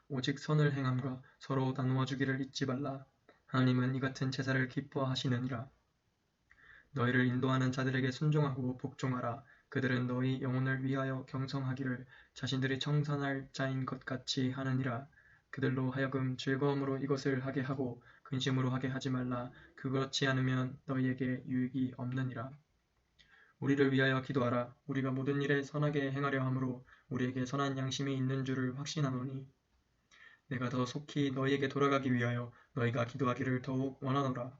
오직 선을 행함과 서로 나누어 주기를 잊지 말라. 하나님은 이 같은 제사를 기뻐하시느니라. 너희를 인도하는 자들에게 순종하고 복종하라. 그들은 너희 영혼을 위하여 경성하기를 자신들이 청산할 자인 것 같이 하느니라. 그들로 하여금 즐거움으로 이것을 하게 하고 근심으로 하게 하지 말라. 그렇지 않으면 너희에게 유익이 없느니라. 우리를 위하여 기도하라. 우리가 모든 일에 선하게 행하려 함으로 우리에게 선한 양심이 있는 줄을 확신하노니 내가 더 속히 너희에게 돌아가기 위하여 너희가 기도하기를 더욱 원하노라.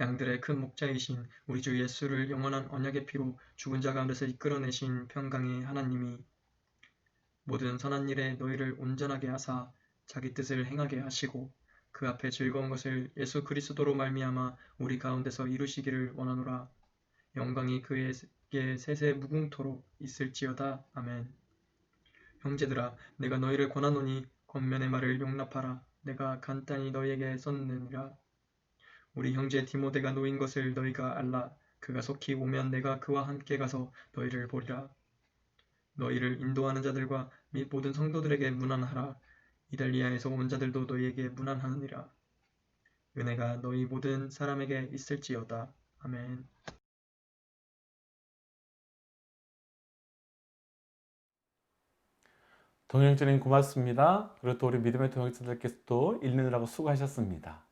양들의 큰 목자이신 우리 주 예수를 영원한 언약의 피로 죽은 자 가운데서 이끌어내신 평강의 하나님이 모든 선한 일에 너희를 온전하게 하사 자기 뜻을 행하게 하시고 그 앞에 즐거운 것을 예수 그리스도로 말미암아 우리 가운데서 이루시기를 원하노라. 영광이 그에게 세세 무궁토록 있을지어다. 아멘. 형제들아, 내가 너희를 권하노니 권면의 말을 용납하라. 내가 간단히 너희에게 썼느니라. 우리 형제 디모데가 놓인 것을 너희가 알라. 그가 속히 오면 내가 그와 함께 가서 너희를 보리라. 너희를 인도하는 자들과 및 모든 성도들에게 문안하라. 이달리아에서 온 자들도 너희에게 문안하느니라. 은혜가 너희 모든 사람에게 있을지어다. 아멘. 동행자님 고맙습니다. 그리고 또 우리 믿음의 동역자들께서도 읽느라고 수고하셨습니다.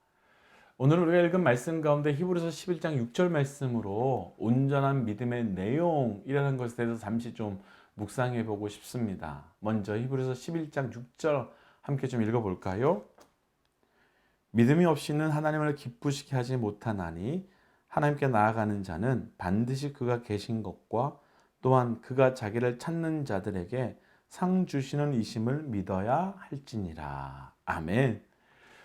오늘 우리가 읽은 말씀 가운데 히브리서 11장 6절 말씀으로 온전한 믿음의 내용이라는 것에 대해서 잠시 좀 묵상해 보고 싶습니다. 먼저 히브리서 11장 6절 함께 좀 읽어볼까요? 믿음이 없이는 하나님을 기쁘시게 하지 못하나니 하나님께 나아가는 자는 반드시 그가 계신 것과 또한 그가 자기를 찾는 자들에게 상 주시는 이심을 믿어야 할지니라. 아멘.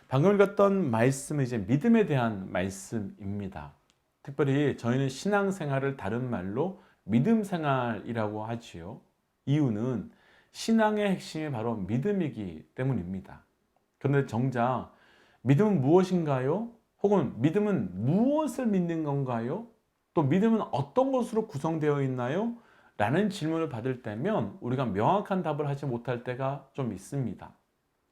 방금 읽었던 말씀은 이제 믿음에 대한 말씀입니다. 특별히 저희는 신앙생활을 다른 말로 믿음생활이라고 하지요. 이유는 신앙의 핵심이 바로 믿음이기 때문입니다. 그런데 정작 믿음은 무엇인가요? 혹은 믿음은 무엇을 믿는 건가요? 또 믿음은 어떤 것으로 구성되어 있나요? 라는 질문을 받을 때면 우리가 명확한 답을 하지 못할 때가 좀 있습니다.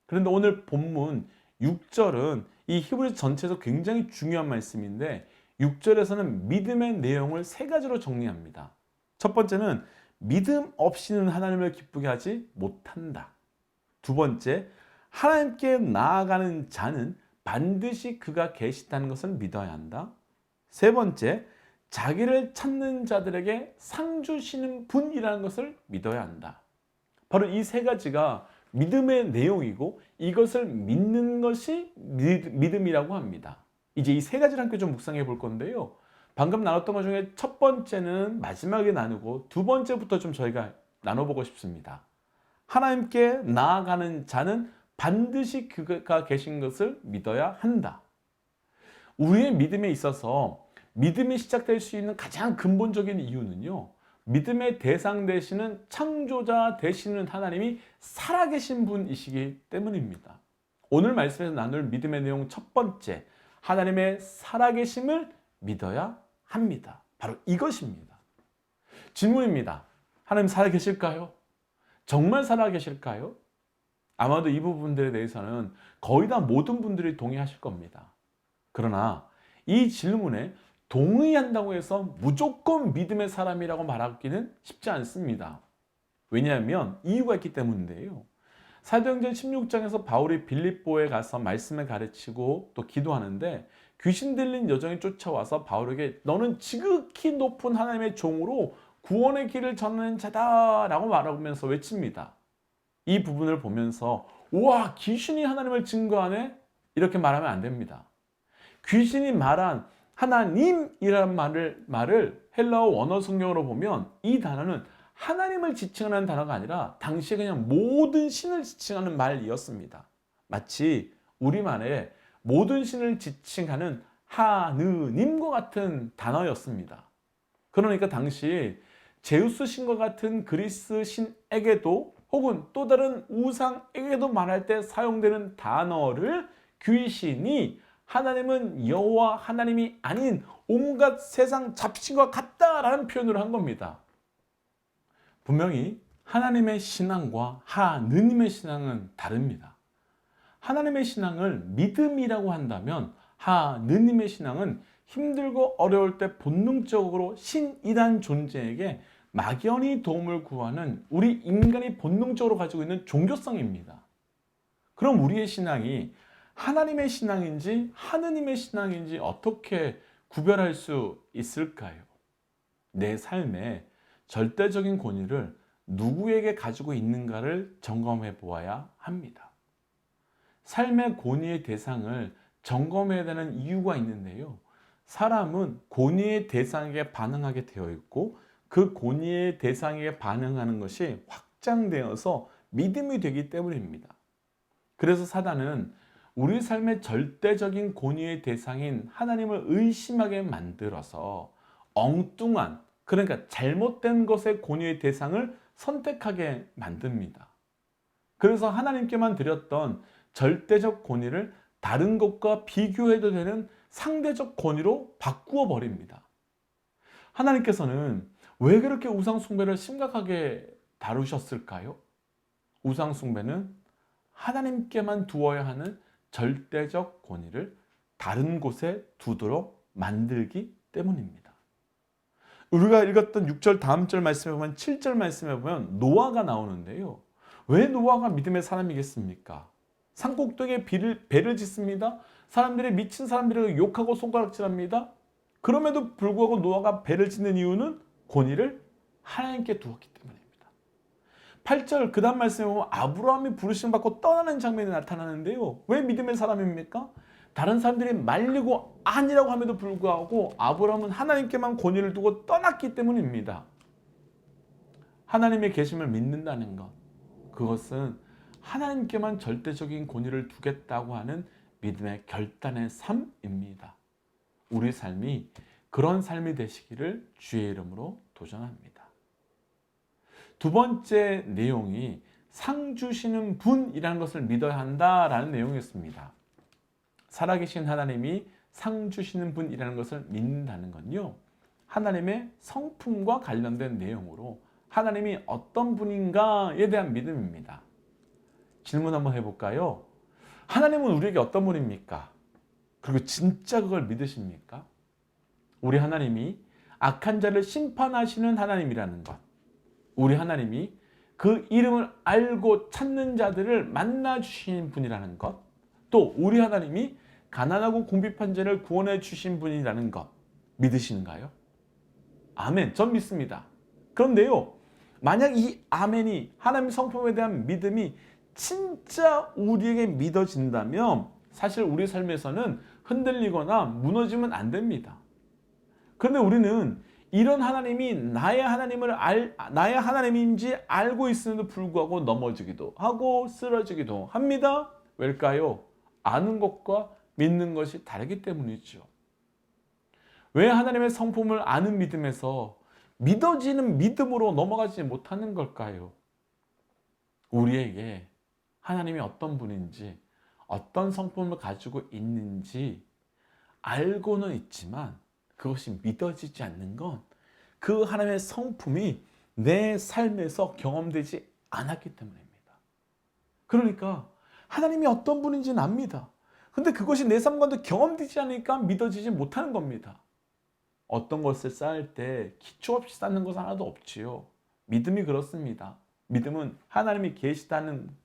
그런데 오늘 본문 6절은 이 히브리서 전체에서 굉장히 중요한 말씀인데 6절에서는 믿음의 내용을 세 가지로 정리합니다. 첫 번째는 믿음 없이는 하나님을 기쁘게 하지 못한다. 두 번째, 하나님께 나아가는 자는 반드시 그가 계시다는 것을 믿어야 한다. 세 번째, 자기를 찾는 자들에게 상 주시는 분이라는 것을 믿어야 한다. 바로 이 세 가지가 믿음의 내용이고 이것을 믿는 것이 믿음이라고 합니다. 이제 이 세 가지를 함께 좀 묵상해 볼 건데요. 방금 나눴던 것 중에 첫 번째는 마지막에 나누고 두 번째부터 좀 저희가 나눠보고 싶습니다. 하나님께 나아가는 자는 반드시 그가 계신 것을 믿어야 한다. 우리의 믿음에 있어서 믿음이 시작될 수 있는 가장 근본적인 이유는요. 믿음의 대상 되시는 창조자 되시는 하나님이 살아계신 분이시기 때문입니다. 오늘 말씀에서 나눌 믿음의 내용 첫 번째, 하나님의 살아계심을 믿어야 합니다. 바로 이것입니다. 질문입니다. 하나님 살아계실까요? 정말 살아계실까요? 아마도 이 부분들에 대해서는 거의 다 모든 분들이 동의하실 겁니다. 그러나 이 질문에 동의한다고 해서 무조건 믿음의 사람이라고 말하기는 쉽지 않습니다. 왜냐하면 이유가 있기 때문인데요. 사도행전 16장에서 바울이 빌립보에 가서 말씀을 가르치고 또 기도하는데 귀신 들린 여종이 쫓아와서 바울에게 너는 지극히 높은 하나님의 종으로 구원의 길을 전하는 자다라고 말하면서 외칩니다. 이 부분을 보면서 우와, 귀신이 하나님을 증거하네? 이렇게 말하면 안 됩니다. 귀신이 말한 하나님이라는 말을 헬라어 원어 성경으로 보면 이 단어는 하나님을 지칭하는 단어가 아니라 당시에 그냥 모든 신을 지칭하는 말이었습니다. 마치 우리말에 모든 신을 지칭하는 하느님과 같은 단어였습니다. 그러니까 당시 제우스 신과 같은 그리스 신에게도 혹은 또 다른 우상에게도 말할 때 사용되는 단어를 귀신이 하나님은 여호와 하나님이 아닌 온갖 세상 잡신과 같다라는 표현을 한 겁니다. 분명히 하나님의 신앙과 하느님의 신앙은 다릅니다. 하나님의 신앙을 믿음이라고 한다면 하느님의 신앙은 힘들고 어려울 때 본능적으로 신이란 존재에게 막연히 도움을 구하는 우리 인간이 본능적으로 가지고 있는 종교성입니다. 그럼 우리의 신앙이 하나님의 신앙인지 하느님의 신앙인지 어떻게 구별할 수 있을까요? 내 삶에 절대적인 권위를 누구에게 가지고 있는가를 점검해 보아야 합니다. 삶의 권위의 대상을 점검해야 되는 이유가 있는데요. 사람은 권위의 대상에게 반응하게 되어 있고 그 권위의 대상에게 반응하는 것이 확장되어서 믿음이 되기 때문입니다. 그래서 사단은 우리 삶의 절대적인 권위의 대상인 하나님을 의심하게 만들어서 엉뚱한, 그러니까 잘못된 것의 권위의 대상을 선택하게 만듭니다. 그래서 하나님께만 드렸던 절대적 권위를 다른 것과 비교해도 되는 상대적 권위로 바꾸어 버립니다. 하나님께서는 왜 그렇게 우상 숭배를 심각하게 다루셨을까요? 우상 숭배는 하나님께만 두어야 하는 절대적 권위를 다른 곳에 두도록 만들기 때문입니다. 우리가 읽었던 6절 다음 절 말씀에 보면 7절 말씀에 보면 노아가 나오는데요. 왜 노아가 믿음의 사람이겠습니까? 산꼭대기에 배를 짓습니다. 사람들이 미친 사람들을 욕하고 손가락질합니다. 그럼에도 불구하고 노아가 배를 짓는 이유는 권위를 하나님께 두었기 때문입니다. 8절 그 다음 말씀에 보면 아브라함이 부르심 받고 떠나는 장면이 나타나는데요. 왜 믿음의 사람입니까? 다른 사람들이 말리고 아니라고 함에도 불구하고 아브라함은 하나님께만 권위를 두고 떠났기 때문입니다. 하나님의 계심을 믿는다는 것, 그것은 하나님께만 절대적인 권위를 두겠다고 하는 믿음의 결단의 삶입니다. 우리 삶이 그런 삶이 되시기를 주의 이름으로 도전합니다. 두 번째 내용이 상 주시는 분이라는 것을 믿어야 한다라는 내용이었습니다. 살아계신 하나님이 상 주시는 분이라는 것을 믿는다는 건요. 하나님의 성품과 관련된 내용으로 하나님이 어떤 분인가에 대한 믿음입니다. 질문 한번 해볼까요? 하나님은 우리에게 어떤 분입니까? 그리고 진짜 그걸 믿으십니까? 우리 하나님이 악한 자를 심판하시는 하나님이라는 것, 우리 하나님이 그 이름을 알고 찾는 자들을 만나 주신 분이라는 것, 또 우리 하나님이 가난하고 궁핍한 자를 구원해 주신 분이라는 것 믿으시는가요? 아멘, 전 믿습니다. 그런데요, 만약 이 아멘이 하나님의 성품에 대한 믿음이 진짜 우리에게 믿어진다면 사실 우리 삶에서는 흔들리거나 무너지면 안 됩니다. 그런데 우리는 이런 하나님이 나의 하나님인지 알고 있음에도 불구하고 넘어지기도 하고 쓰러지기도 합니다. 왜일까요? 아는 것과 믿는 것이 다르기 때문이죠. 왜 하나님의 성품을 아는 믿음에서 믿어지는 믿음으로 넘어가지 못하는 걸까요? 우리에게 하나님이 어떤 분인지, 어떤 성품을 가지고 있는지 알고는 있지만 그것이 믿어지지 않는 건 그 하나님의 성품이 내 삶에서 경험되지 않았기 때문입니다. 그러니까 하나님이 어떤 분인지는 압니다. 근데 그것이 내 삶과도 경험되지 않으니까 믿어지지 못하는 겁니다. 어떤 것을 쌓을 때 기초 없이 쌓는 것은 하나도 없지요. 믿음이 그렇습니다. 믿음은 하나님이 계시다는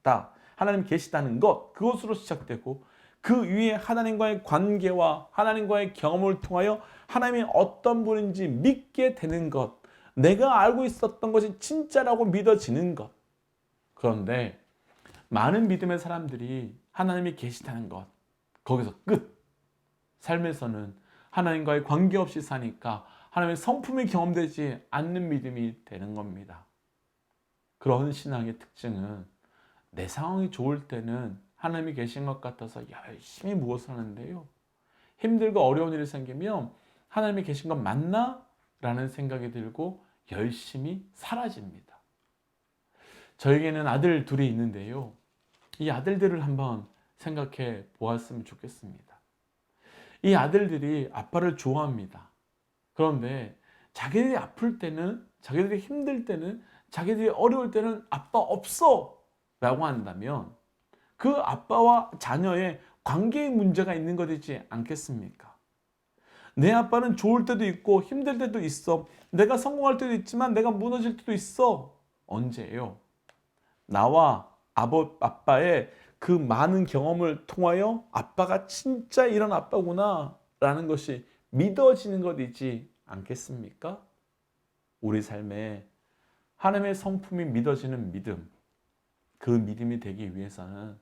것, 그것으로 시작되고 그 위에 하나님과의 관계와 하나님과의 경험을 통하여 하나님이 어떤 분인지 믿게 되는 것, 내가 알고 있었던 것이 진짜라고 믿어지는 것. 그런데 많은 믿음의 사람들이 하나님이 계시다는 것, 거기서 끝. 삶에서는 하나님과의 관계 없이 사니까 하나님의 성품이 경험되지 않는 믿음이 되는 겁니다. 그런 신앙의 특징은 내 상황이 좋을 때는 하나님이 계신 것 같아서 열심히 무엇을 하는데요. 힘들고 어려운 일이 생기면 하나님이 계신 건 맞나? 라는 생각이 들고 열심히 사라집니다. 저에게는 아들 둘이 있는데요. 이 아들들을 한번 생각해 보았으면 좋겠습니다. 이 아들들이 아빠를 좋아합니다. 그런데 자기들이 아플 때는, 자기들이 힘들 때는, 자기들이 어려울 때는 아빠 없어! 라고 한다면 그 아빠와 자녀의 관계의 문제가 있는 것이지 않겠습니까? 내 아빠는 좋을 때도 있고 힘들 때도 있어. 내가 성공할 때도 있지만 내가 무너질 때도 있어. 언제예요? 나와 아빠의 그 많은 경험을 통하여 아빠가 진짜 이런 아빠구나 라는 것이 믿어지는 것이지 않겠습니까? 우리 삶에 하나님의 성품이 믿어지는 믿음, 그 믿음이 되기 위해서는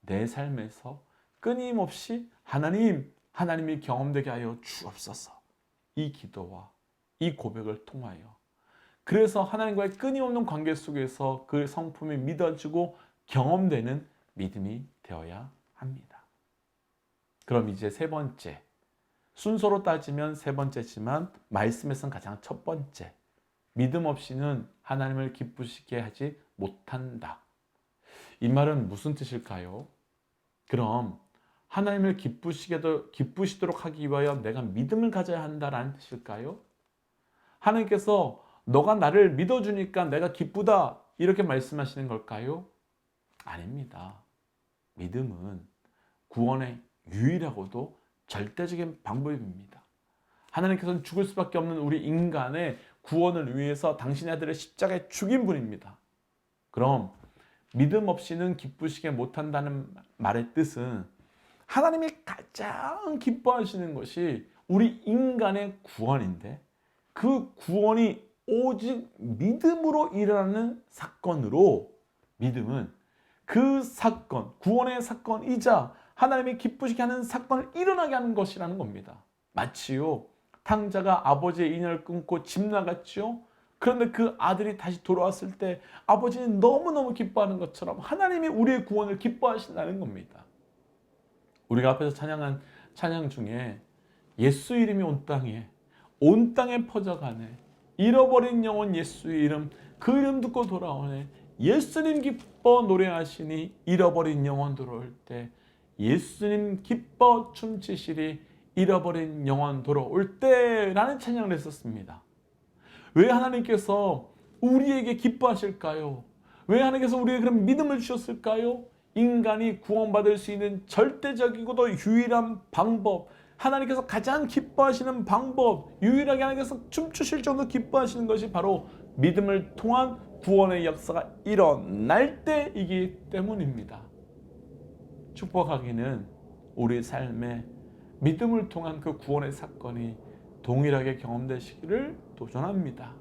내 삶에서 끊임없이 하나님이 경험되게 하여 주옵소서. 이 기도와 이 고백을 통하여 그래서 하나님과의 끊임없는 관계 속에서 그 성품이 믿어지고 경험되는 믿음이 되어야 합니다. 그럼 이제 세 번째, 순서로 따지면 세 번째지만 말씀에서는 가장 첫 번째, 믿음 없이는 하나님을 기쁘시게 하지 못한다. 이 말은 무슨 뜻일까요? 그럼 하나님을 기쁘시도록 하기 위하여 내가 믿음을 가져야 한다라는 뜻일까요? 하나님께서 너가 나를 믿어주니까 내가 기쁘다 이렇게 말씀하시는 걸까요? 아닙니다. 믿음은 구원의 유일하고도 절대적인 방법입니다. 하나님께서는 죽을 수밖에 없는 우리 인간의 구원을 위해서 당신의 아들을 십자가에 죽인 분입니다. 그럼 믿음 없이는 기쁘시게 못한다는 말의 뜻은 하나님이 가장 기뻐하시는 것이 우리 인간의 구원인데 그 구원이 오직 믿음으로 일어나는 사건으로 믿음은 그 사건, 구원의 사건이자 하나님이 기쁘시게 하는 사건을 일어나게 하는 것이라는 겁니다. 마치요 탕자가 아버지의 인연을 끊고 집 나갔죠. 그런데 그 아들이 다시 돌아왔을 때 아버지는 너무너무 기뻐하는 것처럼 하나님이 우리의 구원을 기뻐하신다는 겁니다. 우리가 앞에서 찬양한 찬양 중에 예수 이름이 온 땅에 퍼져가네. 잃어버린 영혼 예수의 이름, 그 이름 듣고 돌아오네. 예수님 기뻐 노래하시니 잃어버린 영혼 들어올 때 예수님 기뻐 춤추시리 잃어버린 영혼 돌아올 때라는 찬양을 했었습니다. 왜 하나님께서 우리에게 기뻐하실까요? 왜 하나님께서 우리에게 그런 믿음을 주셨을까요? 인간이 구원받을 수 있는 절대적이고도 유일한 방법, 하나님께서 가장 기뻐하시는 방법, 유일하게 하나님께서 춤추실 정도로 기뻐하시는 것이 바로 믿음을 통한 구원의 역사가 일어날 때이기 때문입니다. 축복하기는 우리 삶에 믿음을 통한 그 구원의 사건이 동일하게 경험되시기를 도전합니다.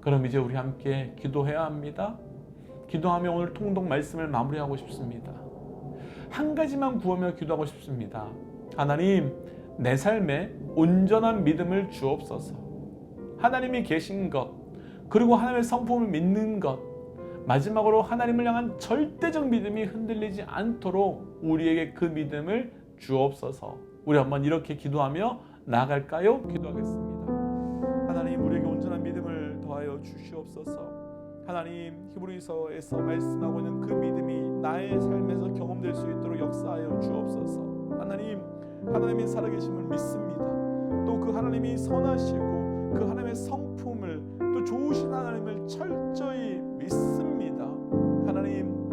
그럼 이제 우리 함께 기도해야 합니다. 기도하며 오늘 통독 말씀을 마무리하고 싶습니다. 한 가지만 구하며 기도하고 싶습니다. 하나님, 내 삶에 온전한 믿음을 주옵소서. 하나님이 계신 것, 그리고 하나님의 성품을 믿는 것, 마지막으로 하나님을 향한 절대적 믿음이 흔들리지 않도록 우리에게 그 믿음을 주옵소서. 우리 한번 이렇게 기도하며 나아갈까요? 기도하겠습니다. 하나님, 우리에게 온전한 믿음을 더하여 주시옵소서. 하나님, 히브리서에서 말씀하고 있는 그 믿음이 나의 삶에서 경험될 수 있도록 역사하여 주옵소서. 하나님, 하나님이 살아계심을 믿습니다. 또 그 하나님이 선하시고 그 하나님의 성품을, 또 좋으신 하나님을 철저히 믿습니다. 하나님,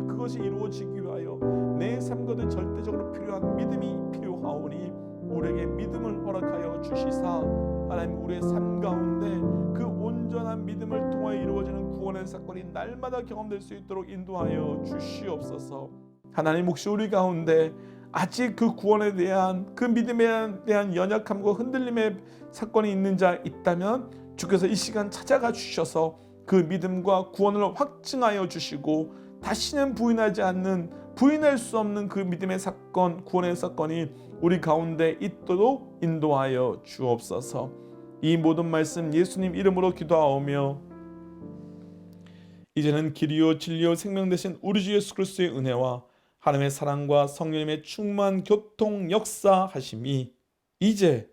그것이 이루어지기 위하여 내 삶과도 절대적으로 필요한 믿음이 필요하오니 우리에게 믿음을 허락하여 주시사 하나님, 우리의 삶 가운데 그 온전한 믿음을 통하여 이루어지는 구원의 사건이 날마다 경험될 수 있도록 인도하여 주시옵소서. 하나님, 혹시 우리 가운데 아직 그 구원에 대한, 그 믿음에 대한 연약함과 흔들림의 사건이 있는 자 있다면 주께서 이 시간 찾아가 주셔서 그 믿음과 구원을 확증하여 주시고 다시는 부인할 수 없는 그 믿음의 사건, 구원의 사건이 우리 가운데 있도록 인도하여 주옵소서. 이 모든 말씀 예수님 이름으로 기도하오며 이제는 길이요 진리요 생명 되신 우리 주 예수 그리스도의 은혜와 하나님의 사랑과 성령님의 충만 교통 역사하심이 이제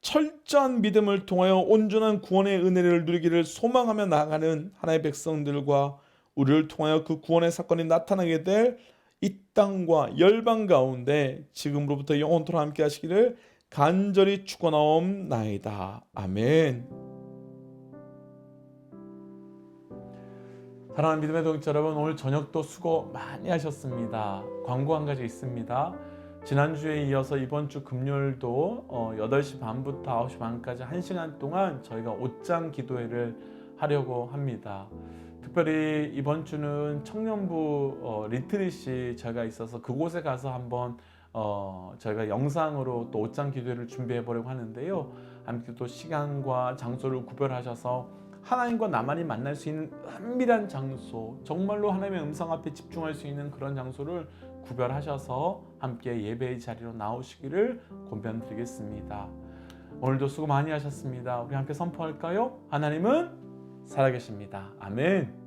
철저한 믿음을 통하여 온전한 구원의 은혜를 누리기를 소망하며 나아가는 하나님의 백성들과 우리를 통하여 그 구원의 사건이 나타나게 될 이 땅과 열방 가운데 지금으로부터 영원토록 함께 하시기를 간절히 축원하옵나이다. 아멘. 사랑하는 믿음의 동역자 여러분, 오늘 저녁도 수고 많이 하셨습니다. 광고 한 가지 있습니다. 지난주에 이어서 이번 주 금요일도 8시 반부터 9시 반까지 1시간 동안 저희가 옷장 기도회를 하려고 합니다. 특별히 이번 주는 청년부 리트릿이 저희가 있어서 그곳에 가서 한번 저희가 영상으로 또 옷장 기도회를 준비해 보려고 하는데요. 함께 또 시간과 장소를 구별하셔서 하나님과 나만이 만날 수 있는 은밀한 장소, 정말로 하나님의 음성 앞에 집중할 수 있는 그런 장소를 구별하셔서 함께 예배의 자리로 나오시기를 권면드리겠습니다. 오늘도 수고 많이 하셨습니다. 우리 함께 선포할까요? 하나님은 살아계십니다. 아멘.